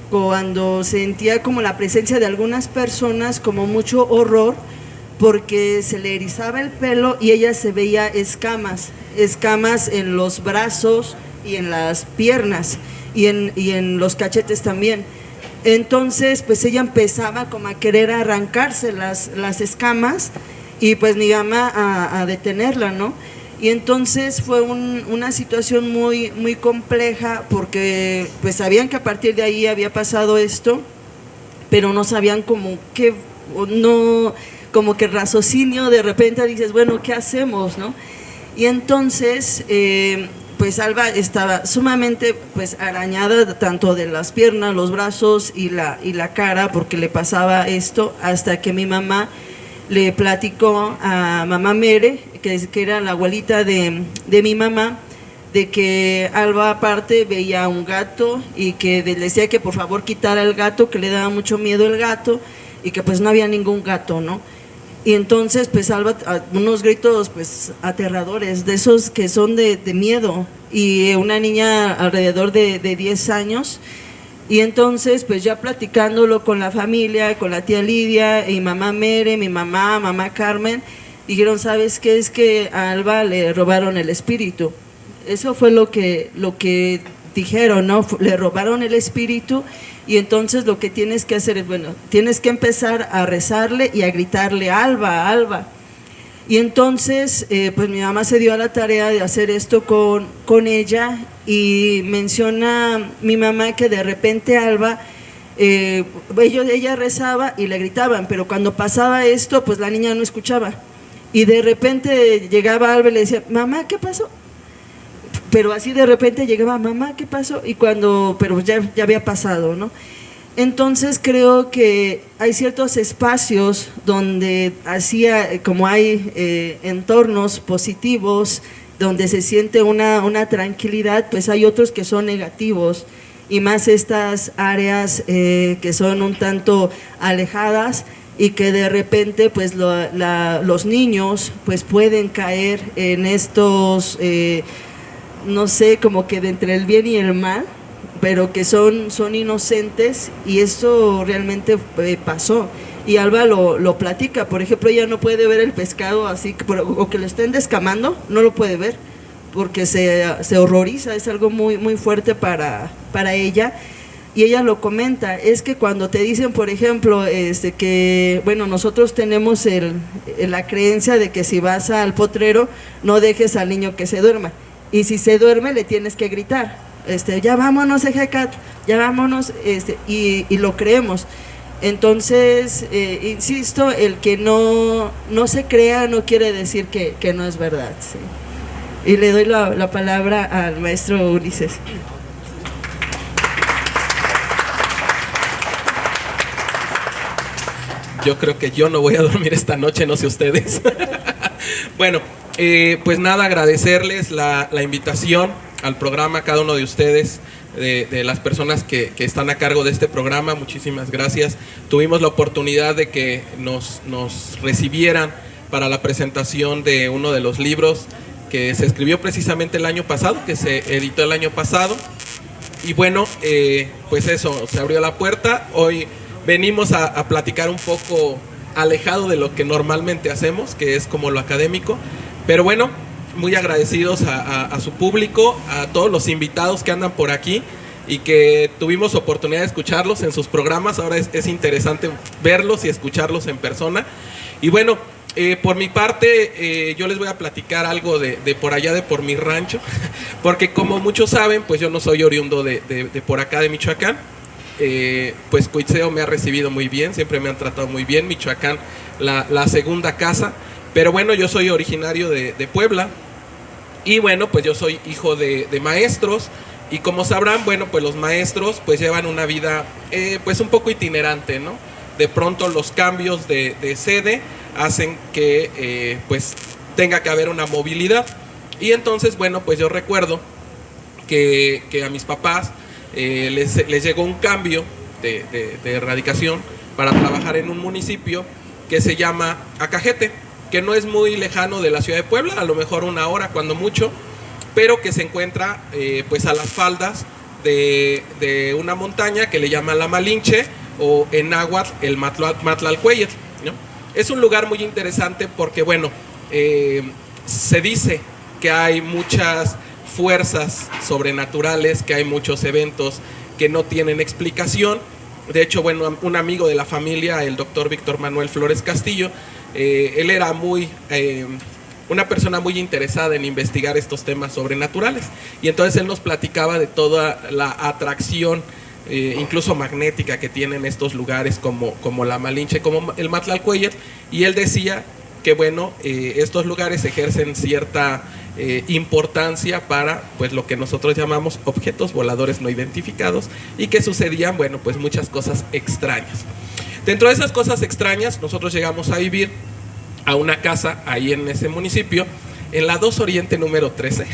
cuando sentía como la presencia de algunas personas, como mucho horror, porque se le erizaba el pelo y ella se veía escamas en los brazos y en las piernas y en los cachetes también. Entonces pues ella empezaba como a querer arrancarse las escamas, y pues mi mamá a detenerla, ¿no? Y entonces fue una situación muy compleja, porque pues sabían que a partir de ahí había pasado esto, pero no sabían como que raciocinio. De repente dices, bueno, ¿qué hacemos, no? Y entonces pues Alba estaba sumamente pues arañada, tanto de las piernas, los brazos y la cara, porque le pasaba esto, hasta que mi mamá le platicó a mamá Mere, que era la abuelita de mi mamá, de que Alba aparte veía un gato, y que le decía que por favor quitara el gato, que le daba mucho miedo el gato, y que pues no había ningún gato, ¿no? Y entonces pues Alba, unos gritos pues aterradores, de esos que son de miedo, y una niña alrededor de 10 años. Y entonces pues ya platicándolo con la familia, con la tía Lidia y mamá Mere, mi mamá Carmen, dijeron, ¿sabes qué? Es que a Alba le robaron el espíritu. Eso fue lo que dijeron, ¿no? Le robaron el espíritu, y entonces lo que tienes que hacer es, bueno, tienes que empezar a rezarle y a gritarle, Alba, Alba. Y entonces pues mi mamá se dio a la tarea de hacer esto con ella, y menciona mi mamá que de repente Alba, ella rezaba y le gritaban, pero cuando pasaba esto pues la niña no escuchaba, y de repente llegaba Alba y le decía, mamá, ¿qué pasó? Pero así de repente llegaba, mamá, ¿qué pasó? Y pero ya había pasado, ¿no? Entonces creo que hay ciertos espacios donde como hay entornos positivos, donde se siente una tranquilidad, pues hay otros que son negativos, y más estas áreas que son un tanto alejadas y que de repente pues los niños pues pueden caer en estos, no sé, como que de entre el bien y el mal, pero que son inocentes, y esto realmente pasó. Y Alba lo platica, por ejemplo, ella no puede ver el pescado así, o que lo estén descamando, no lo puede ver, porque se horroriza, es algo muy, muy fuerte para ella. Y ella lo comenta, es que cuando te dicen, por ejemplo, que, bueno, nosotros tenemos la creencia de que si vas al potrero, no dejes al niño que se duerma, y si se duerme le tienes que gritar, ya vámonos, Ejecat, ya vámonos, y lo creemos. Entonces, insisto, el que no se crea no quiere decir que no es verdad, ¿sí? Y le doy la palabra al maestro Ulises. Yo creo que yo no voy a dormir esta noche, no sé ustedes. Bueno, pues nada, agradecerles la invitación al programa, a cada uno de ustedes, de las personas que están a cargo de este programa. Muchísimas gracias. Tuvimos la oportunidad de que nos recibieran para la presentación de uno de los libros que se escribió precisamente el año pasado, que se editó el año pasado. Y bueno, pues eso, se abrió la puerta. Hoy venimos a platicar un poco alejado de lo que normalmente hacemos, que es como lo académico. Pero bueno, muy agradecidos a su público, a todos los invitados que andan por aquí y que tuvimos oportunidad de escucharlos en sus programas. Ahora es interesante verlos y escucharlos en persona. Y bueno, por mi parte, yo les voy a platicar algo de por allá, de por mi rancho, porque como muchos saben, pues yo no soy oriundo de por acá de Michoacán. Pues Cuitzeo me ha recibido muy bien, siempre me han tratado muy bien. Michoacán, la segunda casa. Pero bueno, yo soy originario de Puebla. Y bueno, pues yo soy hijo de maestros. Y como sabrán, bueno, pues los maestros pues llevan una vida pues un poco itinerante, ¿no? De pronto los cambios de sede hacen que pues tenga que haber una movilidad. Y entonces, bueno, pues yo recuerdo que a mis papás les llegó un cambio de erradicación para trabajar en un municipio que se llama Acajete, que no es muy lejano de la ciudad de Puebla, a lo mejor una hora cuando mucho, pero que se encuentra pues a las faldas de una montaña que le llaman la Malinche, o en náhuatl el Matlalcueyetl, ¿no? Es un lugar muy interesante porque, bueno, se dice que hay muchas fuerzas sobrenaturales, que hay muchos eventos que no tienen explicación. De hecho, bueno, un amigo de la familia, el doctor Víctor Manuel Flores Castillo, él era una persona muy interesada en investigar estos temas sobrenaturales, y entonces él nos platicaba de toda la atracción incluso magnética que tienen estos lugares como la Malinche, como el Matlalcueyetl, y él decía que bueno, estos lugares ejercen cierta importancia para pues lo que nosotros llamamos objetos voladores no identificados, y que sucedían, bueno, pues muchas cosas extrañas. Dentro de esas cosas extrañas, nosotros llegamos a vivir a una casa ahí en ese municipio, en la 2 Oriente número 13,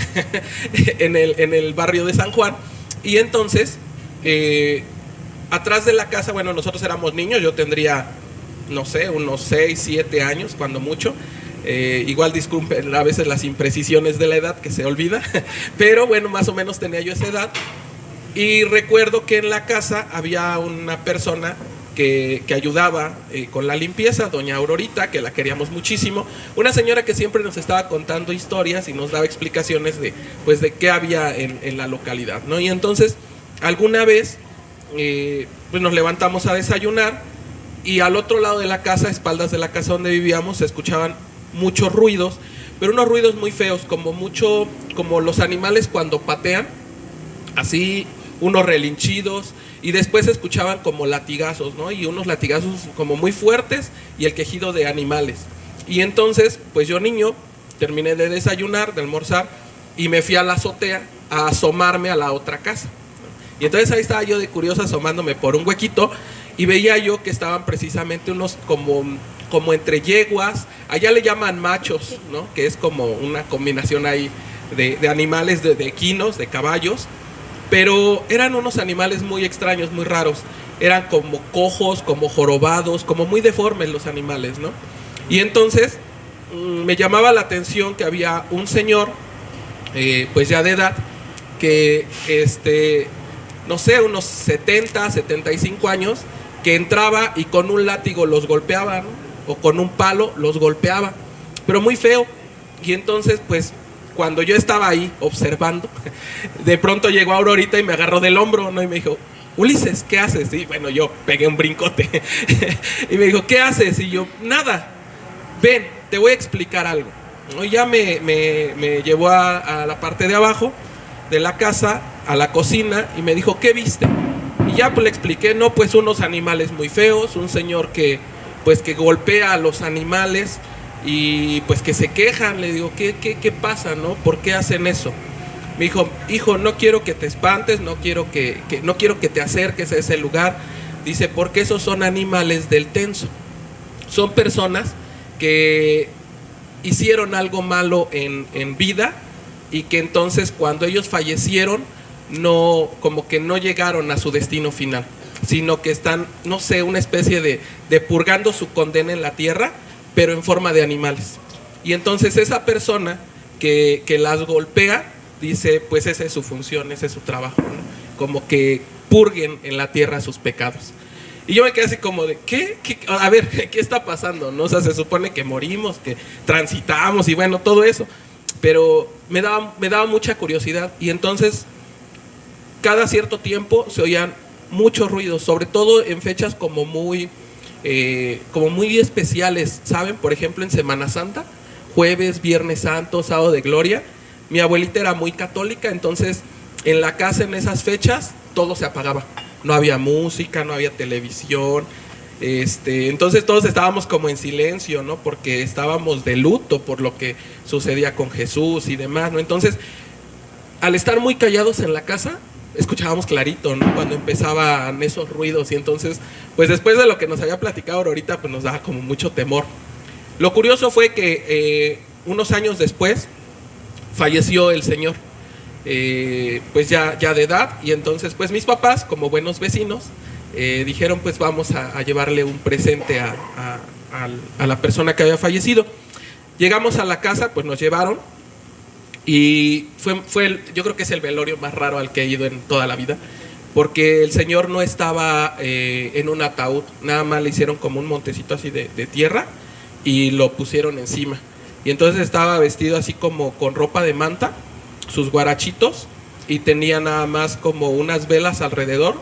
en el barrio de San Juan. Y entonces, atrás de la casa, bueno, nosotros éramos niños, yo tendría, no sé, unos 6, 7 años, cuando mucho. Igual disculpen a veces las imprecisiones de la edad, que se olvida, pero bueno, más o menos tenía yo esa edad. Y recuerdo que en la casa había una persona que ayudaba con la limpieza, doña Aurorita, que la queríamos muchísimo, una señora que siempre nos estaba contando historias y nos daba explicaciones de qué había en la localidad, ¿no? Y entonces, alguna vez, pues nos levantamos a desayunar, y al otro lado de la casa, a espaldas de la casa donde vivíamos, se escuchaban muchos ruidos, pero unos ruidos muy feos, como los animales cuando patean, así, unos relinchidos, y después se escuchaban como latigazos, ¿no? Y unos latigazos como muy fuertes, y el quejido de animales. Y entonces, pues yo niño, terminé de desayunar, de almorzar, y me fui a la azotea a asomarme a la otra casa. Y entonces ahí estaba yo de curioso asomándome por un huequito y veía yo que estaban precisamente unos como entre yeguas, allá le llaman machos, ¿no? Que es como una combinación ahí de animales, de equinos, de caballos, pero eran unos animales muy extraños, muy raros. Eran como cojos, como jorobados, como muy deformes los animales, ¿no? Y entonces me llamaba la atención que había un señor, pues ya de edad, que no sé, unos 70, 75 años, que entraba y con un látigo los golpeaba, ¿no? O con un palo los golpeaba, pero muy feo. Y entonces, pues, cuando yo estaba ahí observando, de pronto llegó Aurorita y me agarró del hombro, ¿no? Y me dijo, Ulises, ¿qué haces? Y bueno, yo pegué un brincote. Y me dijo, ¿qué haces? Y yo, nada, ven, te voy a explicar algo, ¿no? Y ya me llevó a la parte de abajo de la casa, a la cocina, y me dijo, ¿qué viste? Y ya pues le expliqué, no, pues unos animales muy feos, un señor que golpea a los animales y pues que se quejan. Le digo, ¿qué pasa, no? ¿Por qué hacen eso? Me dijo, hijo, no quiero que te espantes, no quiero que te acerques a ese lugar. Dice, porque esos son animales del tenso. Son personas que hicieron algo malo en vida y que entonces cuando ellos fallecieron, no, como que no llegaron a su destino final, sino que están, no sé, una especie de purgando su condena en la tierra, pero en forma de animales. Y entonces esa persona que las golpea, dice, pues esa es su función, ese es su trabajo, ¿no? Como que purguen en la tierra sus pecados. Y yo me quedé así como de, ¿qué? A ver, ¿qué está pasando? ¿No? O sea, se supone que morimos, que transitamos y bueno, todo eso. Pero me daba mucha curiosidad. Y entonces, cada cierto tiempo se oían muchos ruidos, sobre todo en fechas como muy especiales, ¿saben? Por ejemplo, en Semana Santa, jueves, viernes santo, sábado de gloria. Mi abuelita era muy católica, entonces en la casa en esas fechas todo se apagaba. No había música, no había televisión, entonces todos estábamos como en silencio, ¿no? Porque estábamos de luto por lo que sucedía con Jesús y demás, ¿no? Entonces, al estar muy callados en la casa, escuchábamos clarito, ¿no? Cuando empezaban esos ruidos. Y entonces, pues después de lo que nos había platicado ahorita, pues nos daba como mucho temor. Lo curioso fue que unos años después falleció el señor, pues ya de edad. Y entonces, pues mis papás, como buenos vecinos, dijeron, pues vamos a llevarle un presente a la persona que había fallecido. Llegamos a la casa, pues nos llevaron. Y yo creo que es el velorio más raro al que he ido en toda la vida, porque el señor no estaba en un ataúd, nada más le hicieron como un montecito así de tierra y lo pusieron encima. Y entonces estaba vestido así como con ropa de manta, sus guarachitos, y tenía nada más como unas velas alrededor,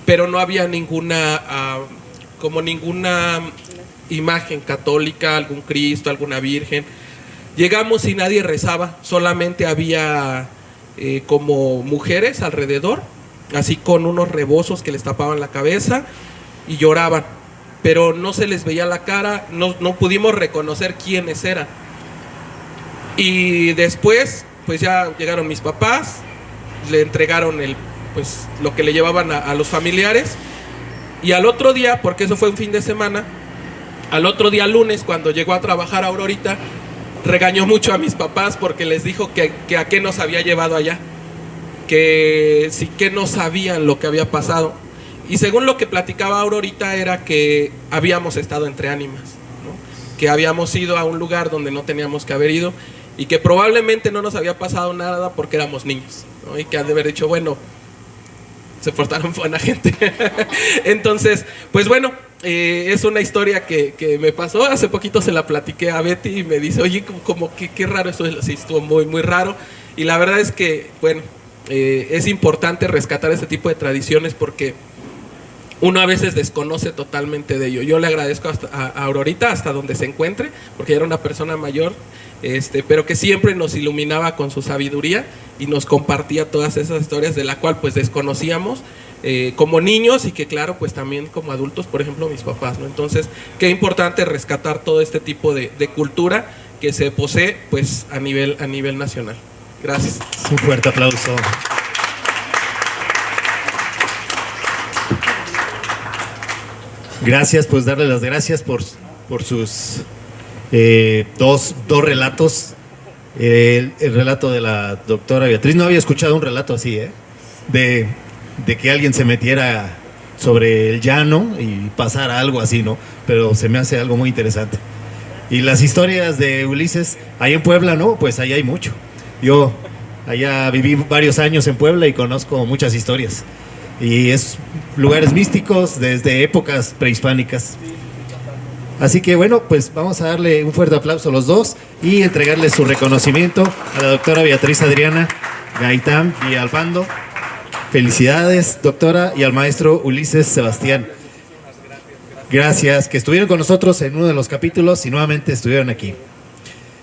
pero no había ninguna imagen católica, algún Cristo, alguna Virgen. Llegamos y nadie rezaba, solamente había como mujeres alrededor, así con unos rebozos que les tapaban la cabeza y lloraban, pero no se les veía la cara, no pudimos reconocer quiénes eran. Y después, pues ya llegaron mis papás, le entregaron pues lo que le llevaban a los familiares, y al otro día, porque eso fue un fin de semana, al otro día lunes, cuando llegó a trabajar Aurorita, regañó mucho a mis papás porque les dijo que a qué nos había llevado allá, que sí, que no sabían lo que había pasado. Y según lo que platicaba Aurorita era que habíamos estado entre ánimas, ¿no? Que habíamos ido a un lugar donde no teníamos que haber ido y que probablemente no nos había pasado nada porque éramos niños, ¿no? Y que han de haber dicho, bueno, se portaron buena gente. Entonces, pues bueno, es una historia que me pasó. Hace poquito se la platiqué a Betty y me dice, oye, como que qué raro eso. Sí, estuvo muy, muy raro. Y la verdad es que, bueno, es importante rescatar este tipo de tradiciones porque uno a veces desconoce totalmente de ello. Yo le agradezco a Aurorita hasta donde se encuentre, porque era una persona mayor, pero que siempre nos iluminaba con su sabiduría y nos compartía todas esas historias de la cual pues desconocíamos, como niños y que claro, pues también como adultos, por ejemplo mis papás, ¿no? Entonces, qué importante rescatar todo este tipo de cultura que se posee pues a nivel nacional. Gracias. Un fuerte aplauso. Gracias, pues darle las gracias por sus dos relatos. El relato de la doctora Beatriz, no había escuchado un relato así, de que alguien se metiera sobre el llano y pasara algo así, ¿no? Pero se me hace algo muy interesante. Y las historias de Ulises, ahí en Puebla, ¿no? Pues ahí hay mucho. Yo allá viví varios años en Puebla y conozco muchas historias. Y es lugares místicos desde épocas prehispánicas. Así que bueno, pues vamos a darle un fuerte aplauso a los dos y entregarles su reconocimiento a la doctora Beatriz Adriana Gaitán Villalpando. Felicidades, doctora, y al maestro Ulises Sebastián. Gracias, que estuvieron con nosotros en uno de los capítulos y nuevamente estuvieron aquí.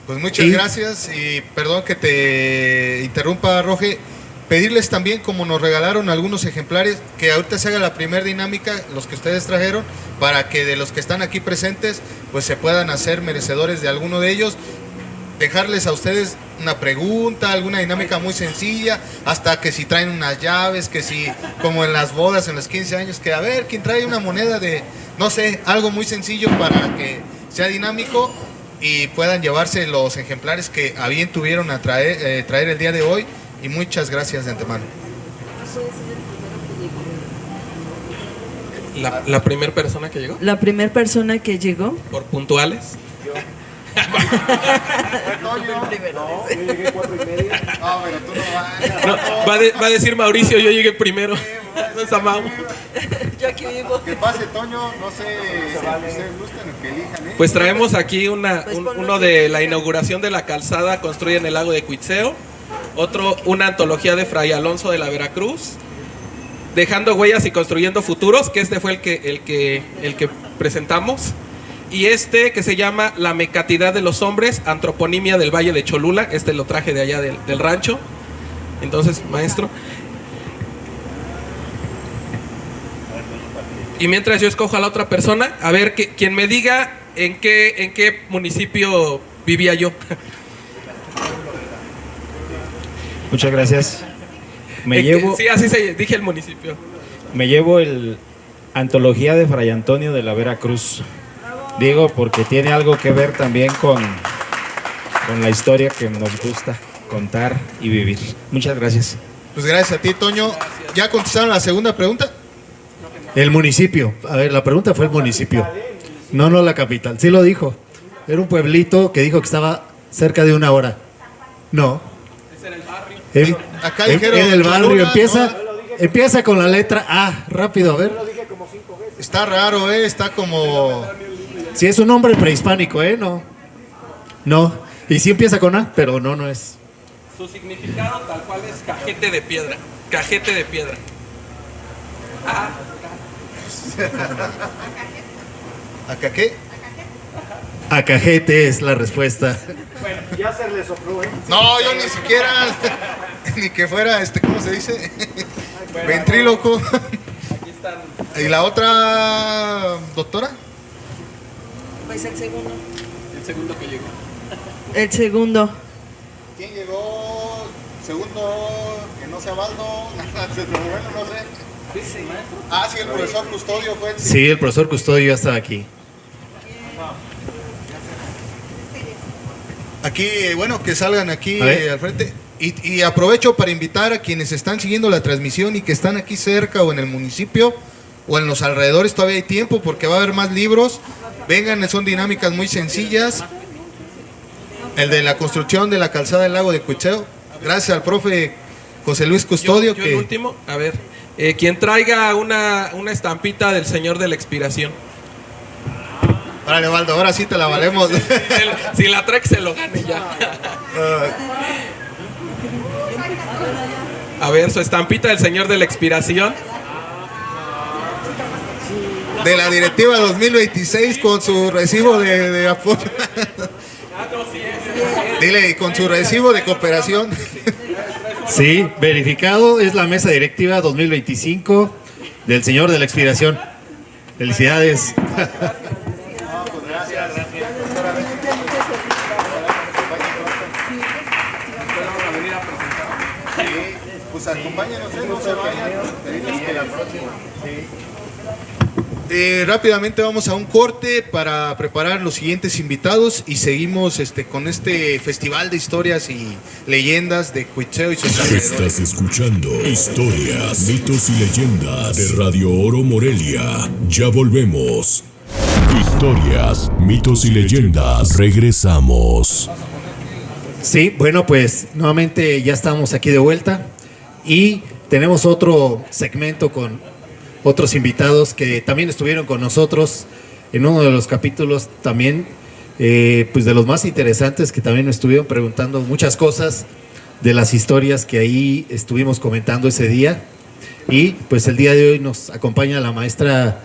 Pues muchas gracias y perdón que te interrumpa, Roge. Pedirles también, como nos regalaron algunos ejemplares, que ahorita se haga la primera dinámica, los que ustedes trajeron, para que de los que están aquí presentes, pues se puedan hacer merecedores de alguno de ellos. Dejarles a ustedes una pregunta, alguna dinámica muy sencilla, hasta que si traen unas llaves, que si, como en las bodas, en los 15 años, que a ver, ¿quién trae una moneda de, no sé, algo muy sencillo para que sea dinámico y puedan llevarse los ejemplares que a bien tuvieron a traer el día de hoy? Y muchas gracias de antemano. La primera persona que llegó. La primera persona que llegó. Por puntuales. No, va a decir Mauricio, yo llegué primero. Nos amamos. Yo aquí vivo. Que pase Toño, no sé si ustedes gustan o que elijan. Pues traemos aquí uno de la inauguración de la calzada Construyen el Lago de Cuitzeo. Otro, una antología de Fray Alonso de la Veracruz, Dejando Huellas y Construyendo Futuros, que este fue el que presentamos. Y este que se llama La Mecatidad de los Hombres, Antroponimia del Valle de Cholula. Este lo traje de allá del rancho. Entonces, maestro. Y mientras yo escojo a la otra persona, a ver, quien me diga en qué municipio vivía yo. Muchas gracias. Sí, así dije el municipio. Me llevo el Antología de Fray Antonio de la Veracruz. Digo porque tiene algo que ver también con la historia que nos gusta contar y vivir. Muchas gracias. Pues gracias a ti, Toño. ¿Ya contestaron la segunda pregunta? El municipio. A ver, la pregunta fue el municipio. No la capital. Sí lo dijo. Era un pueblito que dijo que estaba cerca de 1 hora. No. Ese era el barrio. Acá dijeron en el barrio. Cholula, Empieza con la letra A. Rápido, a ver. Está raro, está como... Si es un nombre prehispánico, No. Y sí empieza con A, pero no es. Su significado tal cual es cajete de piedra. Cajete de piedra. ¿Acá qué? Acajete es la respuesta. Bueno, ya se le sopló, No, yo ni siquiera, ni que fuera, ¿cómo se dice? Ventríloco. Aquí están. ¿Y la otra doctora? Pues el segundo. El segundo que llegó. El segundo. ¿Quién llegó? Segundo, que no sea Baldo, no sé. Sí, el profesor Custodio fue. Sí, el profesor Custodio ya estaba aquí. Aquí, bueno, que salgan aquí al frente. Y aprovecho para invitar a quienes están siguiendo la transmisión y que están aquí cerca o en el municipio o en los alrededores, todavía hay tiempo porque va a haber más libros. Vengan, son dinámicas muy sencillas. El de la construcción de la calzada del lago de Cuitzeo. Gracias al profe José Luis Custodio. Yo el último, a ver, quien traiga una estampita del Señor de la Expiración. Órale, Valdo, ahora sí te la valemos. Si la trae, se lo gane ya. A ver, su estampita del Señor de la Expiración. De la directiva 2026 con su recibo de apoyo. Dile, y con su recibo de cooperación. Sí, verificado, es la mesa directiva 2025 del Señor de la Expiración. Felicidades. Pues acompáñenos, no se vayan. Rápidamente vamos a un corte para preparar los siguientes invitados y seguimos con este festival de historias y leyendas de Cuitzeo y sus alrededores. Estás escuchando Historias, mitos y leyendas de Radio Oro Morelia. Ya volvemos. Historias, mitos y leyendas. Regresamos. Sí, bueno, pues nuevamente ya estamos aquí de vuelta y tenemos otro segmento con otros invitados que también estuvieron con nosotros en uno de los capítulos también, pues de los más interesantes, que también nos estuvieron preguntando muchas cosas de las historias que ahí estuvimos comentando ese día. Y pues el día de hoy nos acompaña la maestra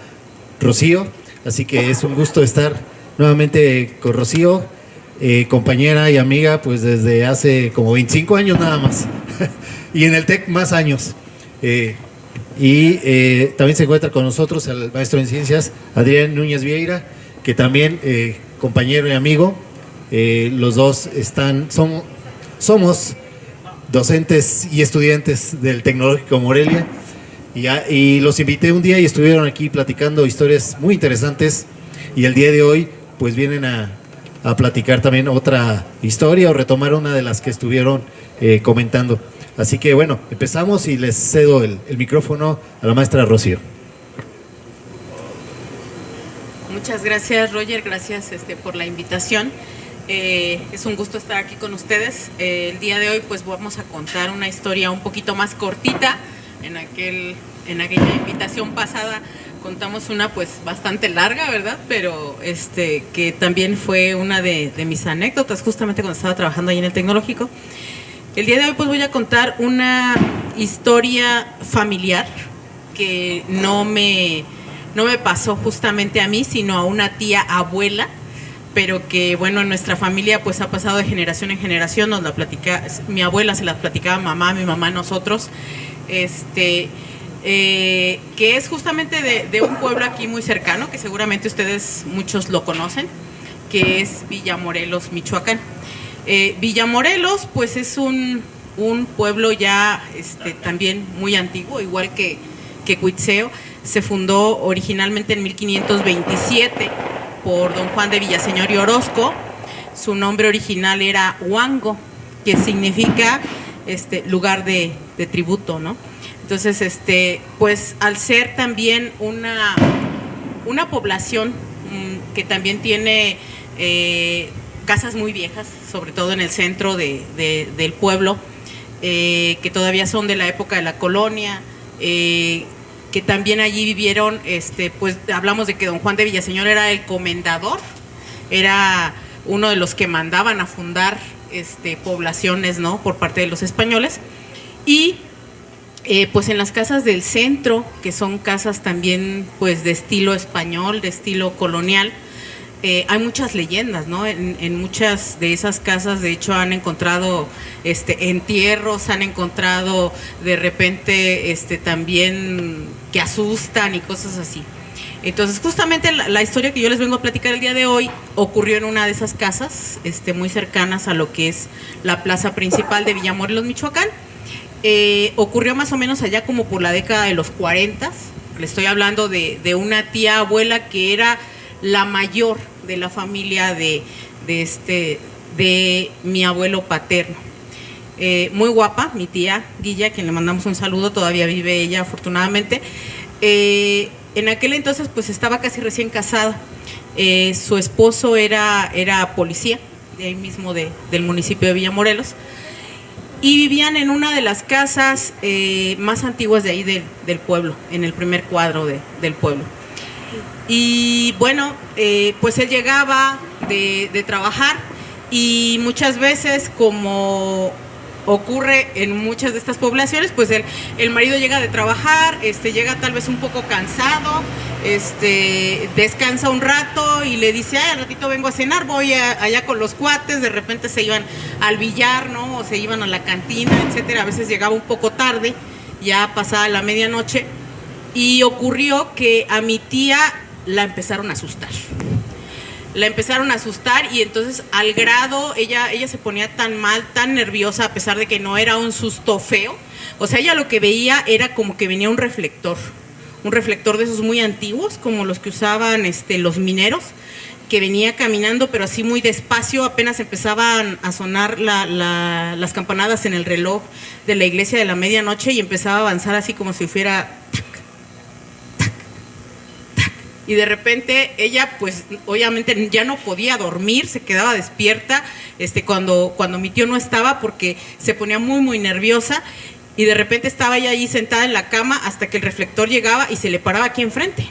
Rocío, así que es un gusto estar nuevamente con Rocío, compañera y amiga pues desde hace como 25 años nada más y en el TEC más años. También se encuentra con nosotros el maestro en ciencias Adrián Núñez Vieira, que también compañero y amigo. Los dos somos docentes y estudiantes del Tecnológico Morelia y los invité un día y estuvieron aquí platicando historias muy interesantes, y el día de hoy pues vienen a platicar también otra historia o retomar una de las que estuvieron comentando. Así que bueno, empezamos y les cedo el micrófono a la maestra Rocío. Muchas gracias, Roger, gracias por la invitación. Es un gusto estar aquí con ustedes. El día de hoy pues vamos a contar una historia un poquito más cortita. En aquella invitación pasada contamos una pues bastante larga, ¿verdad? Pero que también fue una de mis anécdotas justamente cuando estaba trabajando ahí en el Tecnológico. El día de hoy pues voy a contar una historia familiar que no me pasó justamente a mí, sino a una tía abuela, pero que bueno, en nuestra familia pues ha pasado de generación en generación. Nos la platica, mi abuela se las platicaba a mamá, mi mamá a nosotros, que es justamente de un pueblo aquí muy cercano, que seguramente ustedes muchos lo conocen, que es Villamorelos, Michoacán. Villamorelos pues es un pueblo ya también muy antiguo, igual que Cuitzeo. Se fundó originalmente en 1527 por don Juan de Villaseñor y Orozco. Su nombre original era Huango, que significa lugar de tributo, ¿no? Entonces, pues al ser también una población que también tiene casas muy viejas, sobre todo en el centro del pueblo, que todavía son de la época de la colonia, que también allí vivieron, pues hablamos de que don Juan de Villaseñor era el comendador, era uno de los que mandaban a fundar poblaciones, ¿no?, por parte de los españoles. Y pues en las casas del centro, que son casas también pues de estilo español, de estilo colonial, hay muchas leyendas, ¿no? En muchas de esas casas, de hecho, han encontrado entierros, han encontrado de repente también que asustan y cosas así. Entonces, justamente la historia que yo les vengo a platicar el día de hoy ocurrió en una de esas casas, muy cercanas a lo que es la plaza principal de Villamorelos, Michoacán. Ocurrió más o menos allá como por la década de los 40. Le estoy hablando de una tía abuela que era la mayor de la familia de mi abuelo paterno. Muy guapa, mi tía Guilla, a quien le mandamos un saludo, todavía vive ella afortunadamente. En aquel entonces pues estaba casi recién casada. Su esposo era policía, de ahí mismo del municipio de Villamorelos, y vivían en una de las casas más antiguas de ahí del pueblo, en el primer cuadro del pueblo. Y bueno, pues él llegaba de trabajar, y muchas veces, como ocurre en muchas de estas poblaciones, pues el marido llega de trabajar, llega tal vez un poco cansado, descansa un rato y le dice: al ratito vengo a cenar, voy allá con los cuates. De repente se iban al billar, ¿no?, o se iban a la cantina, etcétera. A veces llegaba un poco tarde, ya pasada la medianoche, y ocurrió que a mi tía la empezaron a asustar. La empezaron a asustar y entonces al grado, ella se ponía tan mal, tan nerviosa, a pesar de que no era un susto feo. O sea, ella lo que veía era como que venía un reflector de esos muy antiguos, como los que usaban los mineros, que venía caminando, pero así muy despacio. Apenas empezaban a sonar las campanadas en el reloj de la iglesia de la medianoche y empezaba a avanzar así como si fuera tac, tac, tac. Y de repente ella, pues obviamente ya no podía dormir, se quedaba despierta cuando mi tío no estaba, porque se ponía muy, muy nerviosa. Y de repente estaba ella ahí sentada en la cama hasta que el reflector llegaba y se le paraba aquí enfrente.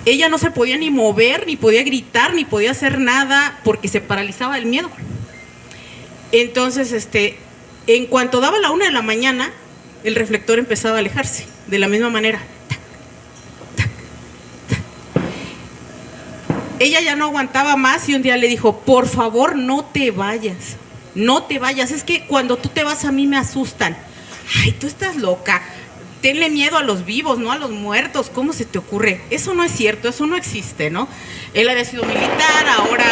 Ella no se podía ni mover, ni podía gritar, ni podía hacer nada porque se paralizaba del miedo. Entonces, en cuanto daba la 1 de la mañana, el reflector empezaba a alejarse de la misma manera. Tac, tac, tac. Ella ya no aguantaba más y un día le dijo: por favor, no te vayas. No te vayas, es que cuando tú te vas a mí me asustan. Ay, tú estás loca. Tenle miedo a los vivos, no a los muertos. ¿Cómo se te ocurre? Eso no es cierto, eso no existe, ¿no? Él había sido militar, ahora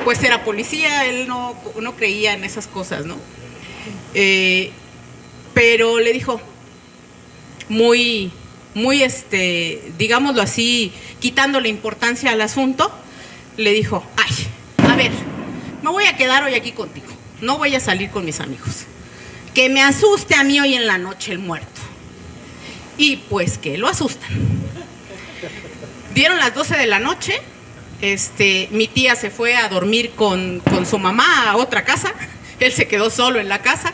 pues era policía, él no creía en esas cosas, ¿no? Pero le dijo, muy, digámoslo así, quitándole importancia al asunto, le dijo: ay, a ver, me voy a quedar hoy aquí contigo, no voy a salir con mis amigos. Que me asuste a mí hoy en la noche el muerto. Y pues que lo asustan. Dieron las 12 de la noche, mi tía se fue a dormir con su mamá a otra casa, él se quedó solo en la casa,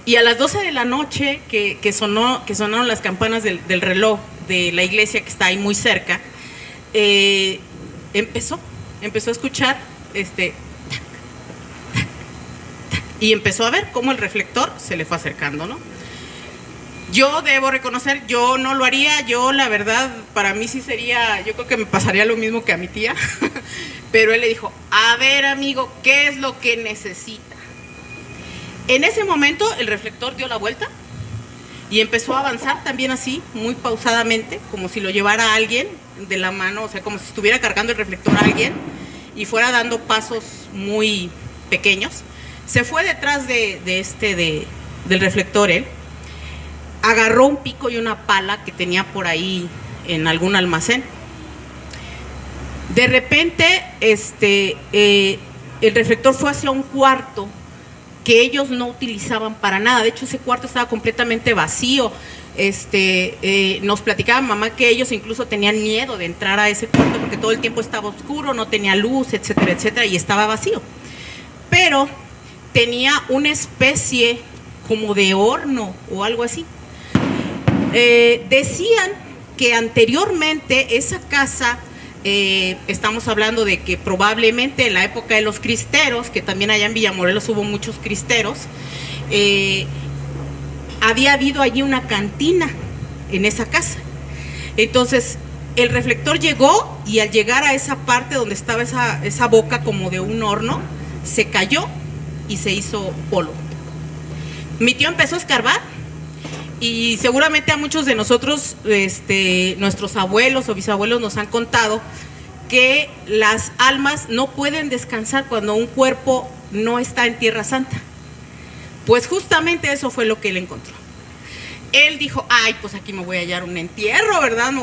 y a las 12 de la noche que sonaron las campanas del reloj de la iglesia que está ahí muy cerca, empezó a escuchar y empezó a ver cómo el reflector se le fue acercando, ¿no? Yo debo reconocer, yo no lo haría, yo la verdad, para mí sí sería, yo creo que me pasaría lo mismo que a mi tía, pero él le dijo: a ver, amigo, ¿qué es lo que necesita? En ese momento el reflector dio la vuelta y empezó a avanzar también así, muy pausadamente, como si lo llevara alguien de la mano, o sea, como si estuviera cargando el reflector a alguien y fuera dando pasos muy pequeños. Se fue detrás del reflector él, agarró un pico y una pala que tenía por ahí en algún almacén. De repente, el reflector fue hacia un cuarto que ellos no utilizaban para nada. De hecho, ese cuarto estaba completamente vacío. Nos platicaba mamá que ellos incluso tenían miedo de entrar a ese cuarto porque todo el tiempo estaba oscuro, no tenía luz, etcétera, etcétera, y estaba vacío. Pero tenía una especie como de horno o algo así. Decían que anteriormente esa casa, estamos hablando de que probablemente en la época de los cristeros, que también allá en Villamorelos hubo muchos cristeros, había habido allí una cantina en esa casa. Entonces el reflector llegó y al llegar a esa parte donde estaba esa boca como de un horno, se cayó y se hizo polvo. Mi tío empezó a escarbar y seguramente a muchos de nosotros, nuestros abuelos o bisabuelos nos han contado que las almas no pueden descansar cuando un cuerpo no está en Tierra Santa. Pues justamente eso fue lo que él encontró. Él dijo: ay, pues aquí me voy a hallar un entierro, ¿verdad? Me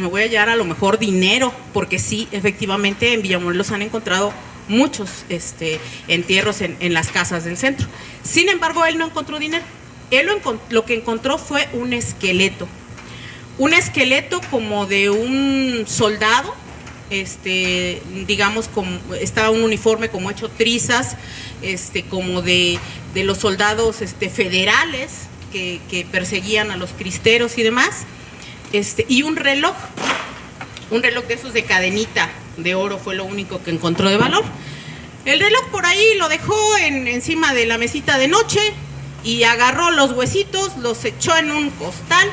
voy a hallar a lo mejor dinero, porque sí, efectivamente en Villamorelos han encontrado muchos entierros en las casas del centro. Sin embargo, él no encontró dinero. Él lo que encontró fue un esqueleto como de un soldado, digamos, estaba un uniforme como hecho trizas, como de los soldados federales que perseguían a los cristeros y demás, y un reloj de esos de cadenita de oro fue lo único que encontró de valor. El reloj por ahí lo dejó encima de la mesita de noche y agarró los huesitos, los echó en un costal,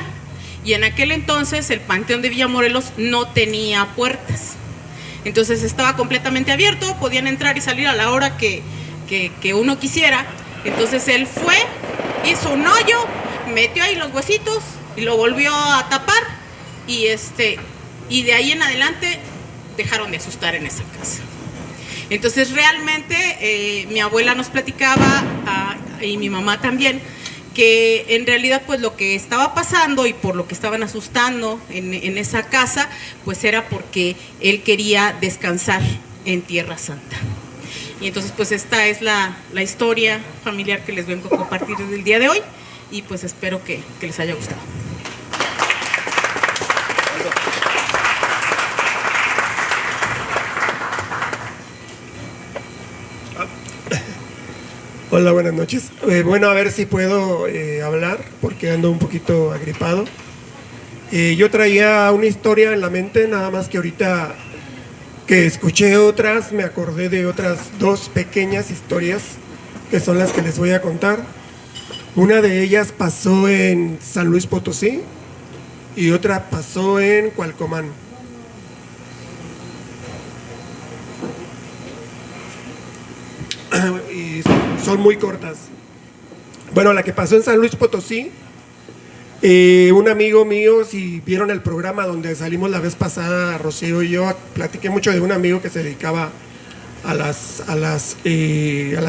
y en aquel entonces el Panteón de Villamorelos no tenía puertas. Entonces estaba completamente abierto, podían entrar y salir a la hora que uno quisiera. Entonces él fue, hizo un hoyo, metió ahí los huesitos y lo volvió a tapar y de ahí en adelante dejaron de asustar en esa casa. Entonces realmente mi abuela nos platicaba y mi mamá también que en realidad pues lo que estaba pasando y por lo que estaban asustando en esa casa pues era porque él quería descansar en Tierra Santa. Y entonces pues esta es la historia familiar que les vengo a compartir desde el día de hoy y pues espero que les haya gustado. Hola, buenas noches. Bueno, a ver si puedo hablar porque ando un poquito agripado. Yo traía una historia en la mente, nada más que ahorita que escuché otras, me acordé de otras dos pequeñas historias que son las que les voy a contar. Una de ellas pasó en San Luis Potosí y otra pasó en Cualcomán. Y son muy cortas. Bueno, la que pasó en San Luis Potosí, un amigo mío, si vieron el programa donde salimos la vez pasada, Rocío y yo, platiqué mucho de un amigo que se dedicaba a las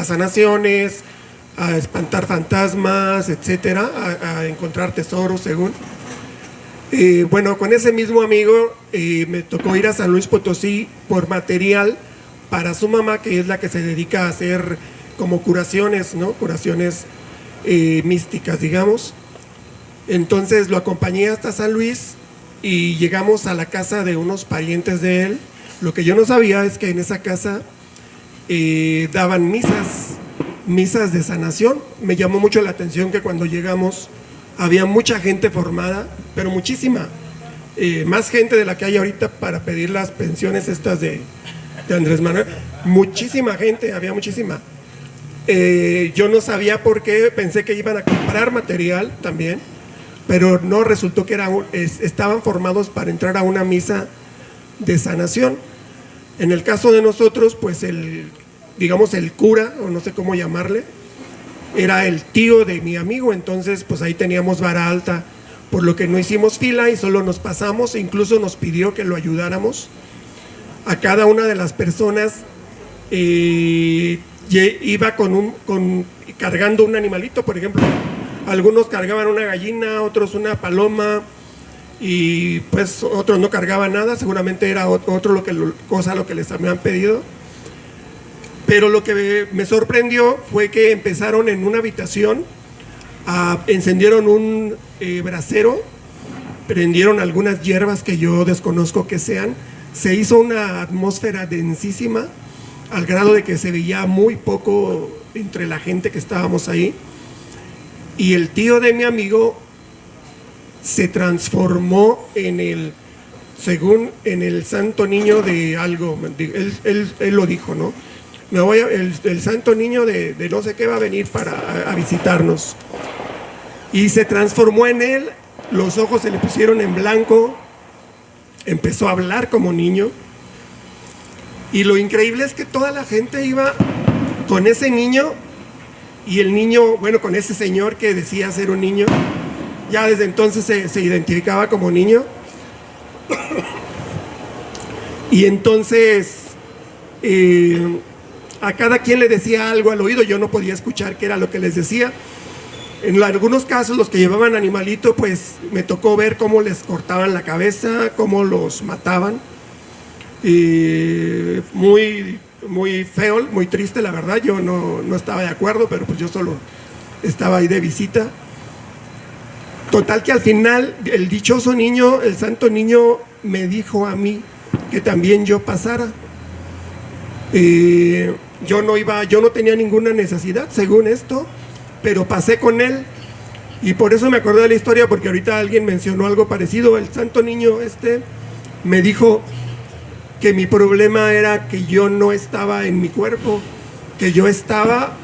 sanaciones, a espantar fantasmas, etcétera, a encontrar tesoros, según. Bueno, con ese mismo amigo me tocó ir a San Luis Potosí por material para su mamá, que es la que se dedica a hacer como curaciones, ¿no? Curaciones místicas, digamos. Entonces lo acompañé hasta San Luis y llegamos a la casa de unos parientes de él. Lo que yo no sabía es que en esa casa daban misas de sanación. Me llamó mucho la atención que cuando llegamos había mucha gente formada, pero muchísima. Más gente de la que hay ahorita para pedir las pensiones estas de Andrés Manuel. Muchísima gente, había muchísima. Yo no sabía por qué, pensé que iban a comprar material también, pero no, resultó que estaban formados para entrar a una misa de sanación. En el caso de nosotros, pues el cura, o no sé cómo llamarle, era el tío de mi amigo, entonces pues ahí teníamos vara alta, por lo que no hicimos fila y solo nos pasamos, e incluso nos pidió que lo ayudáramos. A cada una de las personas iba cargando un animalito, por ejemplo. Algunos cargaban una gallina, otros una paloma, y pues otros no cargaban nada, seguramente era otro lo que les habían pedido. Pero lo que me sorprendió fue que empezaron en una habitación, encendieron un brasero, prendieron algunas hierbas que yo desconozco que sean. Se hizo una atmósfera densísima, al grado de que se veía muy poco entre la gente que estábamos ahí. Y el tío de mi amigo se transformó en el santo niño de algo. Él lo dijo, ¿no? El santo niño de no sé qué va a venir a visitarnos. Y se transformó en él, los ojos se le pusieron en blanco, empezó a hablar como niño. Y lo increíble es que toda la gente iba con ese niño, y el niño, bueno, con ese señor que decía ser un niño, ya desde entonces se identificaba como niño. Y entonces a cada quien le decía algo al oído, yo no podía escuchar qué era lo que les decía. En algunos casos los que llevaban animalito, pues me tocó ver cómo les cortaban la cabeza, cómo los mataban. Muy, muy feo, muy triste, la verdad. Yo no estaba de acuerdo, pero pues yo solo estaba ahí de visita. Total que al final el dichoso niño, el santo niño, me dijo a mí que también yo pasara. Yo no tenía ninguna necesidad, según esto, pero pasé con él. Y por eso me acordé de la historia, porque ahorita alguien mencionó algo parecido. El santo niño me dijo que mi problema era que yo no estaba en mi cuerpo, que yo estaba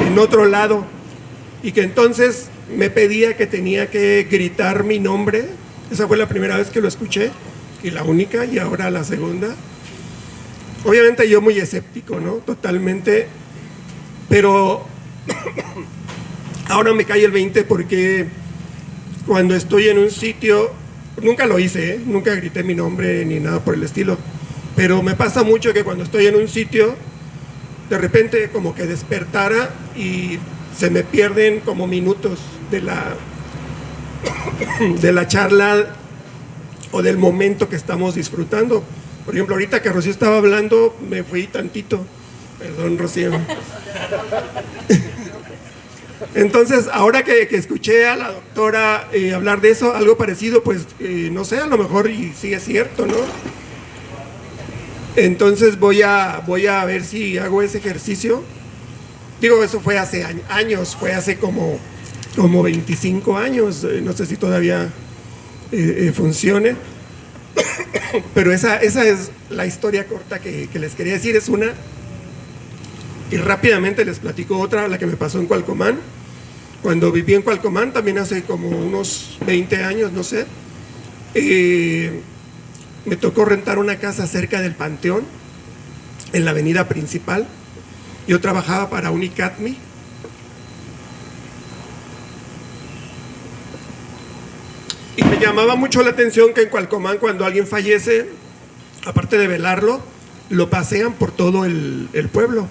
en otro lado, y que entonces me pedía que tenía que gritar mi nombre. Esa fue la primera vez que lo escuché, y la única, y ahora la segunda. Obviamente yo muy escéptico, ¿no? Totalmente, pero ahora me cae el 20 porque cuando estoy en un sitio, nunca lo hice, nunca grité mi nombre ni nada por el estilo, pero me pasa mucho que cuando estoy en un sitio, de repente como que despertara y se me pierden como minutos de la charla o del momento que estamos disfrutando. Por ejemplo, ahorita que Rocío estaba hablando, me fui tantito. Perdón, Rocío. Entonces, ahora que escuché a la doctora hablar de eso, algo parecido, pues no sé, a lo mejor y sí es cierto, ¿no? Entonces voy a ver si hago ese ejercicio. Digo, eso fue hace años, fue hace como 25 años, no sé si todavía funcione. Pero esa es la historia corta que les quería decir, es una. Y rápidamente les platico otra, la que me pasó en Cualcomán. Cuando viví en Cualcomán, también hace como unos 20 años, no sé, me tocó rentar una casa cerca del Panteón, en la avenida principal. Yo trabajaba para Unicatmi. Y me llamaba mucho la atención que en Cualcomán, cuando alguien fallece, aparte de velarlo, lo pasean por todo el pueblo.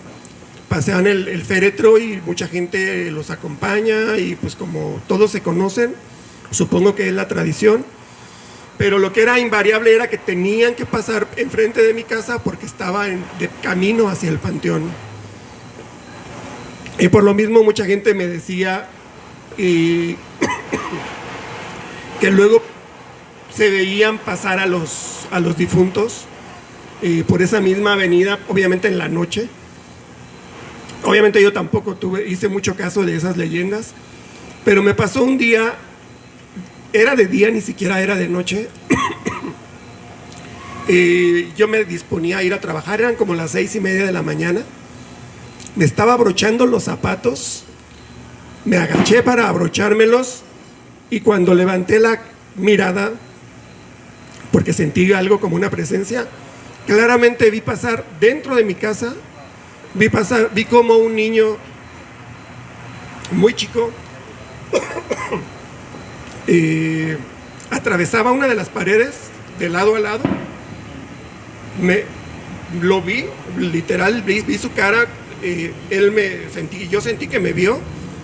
Pasean el féretro y mucha gente los acompaña y pues como todos se conocen, supongo que es la tradición. Pero lo que era invariable era que tenían que pasar enfrente de mi casa porque estaba de camino hacia el panteón. Y por lo mismo mucha gente me decía que luego se veían pasar a los difuntos por esa misma avenida, obviamente en la noche. Obviamente yo tampoco hice mucho caso de esas leyendas, pero me pasó un día, era de día, ni siquiera era de noche. Yo me disponía a ir a trabajar, eran como las 6:30 de la mañana. Me estaba abrochando los zapatos, me agaché para abrochármelos y cuando levanté la mirada, porque sentí algo como una presencia, claramente vi pasar dentro de mi casa, vi como un niño muy chico atravesaba una de las paredes de lado a lado. Lo vi, literal, vi su cara. Yo sentí que me vio,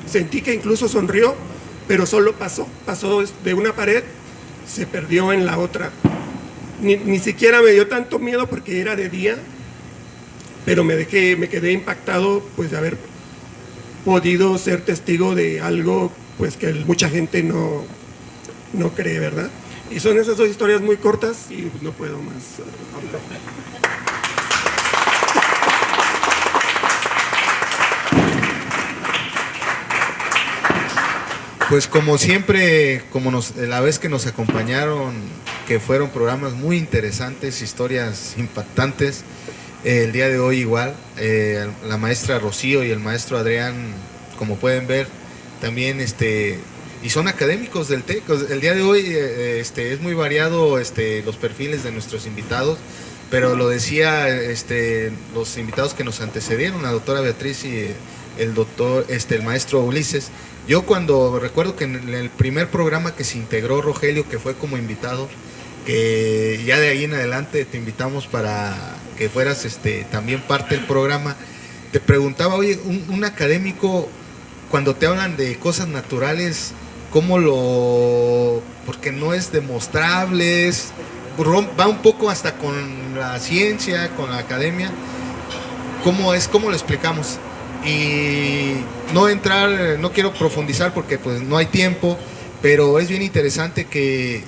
sentí que incluso sonrió, pero solo pasó de una pared, se perdió en la otra. Ni siquiera me dio tanto miedo porque era de día, pero me quedé impactado pues de haber podido ser testigo de algo pues que mucha gente no cree, ¿verdad? Y son esas dos historias muy cortas y no puedo más hablar. Pues como siempre, la vez que nos acompañaron, que fueron programas muy interesantes, historias impactantes, el día de hoy igual, la maestra Rocío y el maestro Adrián, como pueden ver, también y son académicos del TEC. El día de hoy es muy variado los perfiles de nuestros invitados, pero lo decía los invitados que nos antecedieron, la doctora Beatriz y el maestro Ulises. Yo cuando recuerdo que en el primer programa que se integró Rogelio, que fue como invitado, que ya de ahí en adelante te invitamos para que fueras también parte del programa, te preguntaba, oye, un académico, cuando te hablan de cosas naturales, porque no es demostrable, va un poco hasta con la ciencia, con la academia, ¿cómo lo explicamos? Y no quiero profundizar porque pues no hay tiempo, pero es bien interesante que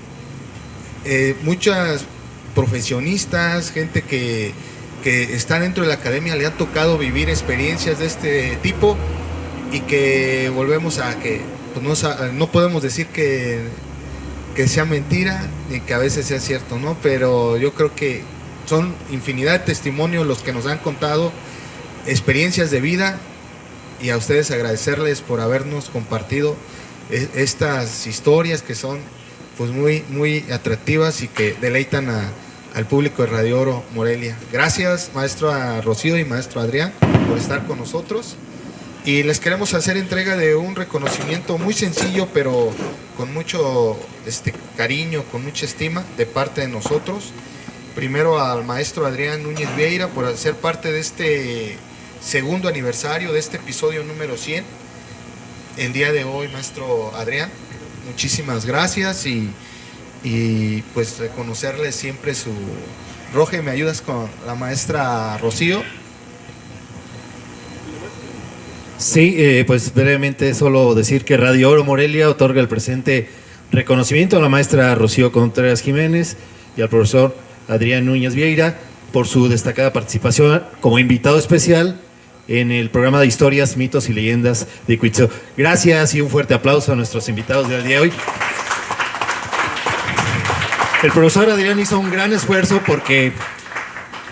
muchas profesionistas, gente que está dentro de la academia, le han tocado vivir experiencias de este tipo y que volvemos a que pues no podemos decir que sea mentira ni que a veces sea cierto, ¿no? Pero yo creo que son infinidad de testimonios los que nos han contado, experiencias de vida, y a ustedes agradecerles por habernos compartido estas historias que son pues muy, muy atractivas y que deleitan al público de Radio Oro Morelia. Gracias, maestro Rocío y maestro Adrián, por estar con nosotros. Y les queremos hacer entrega de un reconocimiento muy sencillo, pero con mucho cariño, con mucha estima de parte de nosotros. Primero al maestro Adrián Núñez Vieira por ser parte de este segundo aniversario, de este episodio número 100. El día de hoy, maestro Adrián, muchísimas gracias y pues reconocerle siempre su... Roge, ¿me ayudas con la maestra Rocío? Sí, pues brevemente solo decir que Radio Oro Morelia otorga el presente reconocimiento a la maestra Rocío Contreras Jiménez y al profesor Adrián Núñez Vieira por su destacada participación como invitado especial en el programa de historias, mitos y leyendas de Cuitzeo. Gracias y un fuerte aplauso a nuestros invitados del día de hoy. El profesor Adrián hizo un gran esfuerzo porque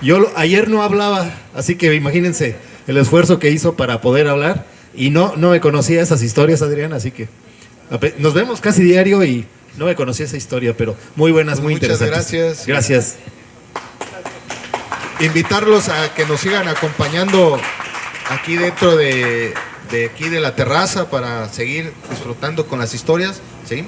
yo ayer no hablaba, así que imagínense el esfuerzo que hizo para poder hablar y no me conocía esas historias, Adrián, así que nos vemos casi diario y no me conocía esa historia, pero muy buenas, muy muchas interesantes. Gracias. Invitarlos a que nos sigan acompañando aquí dentro de aquí de la terraza para seguir disfrutando con las historias. ¿Sí?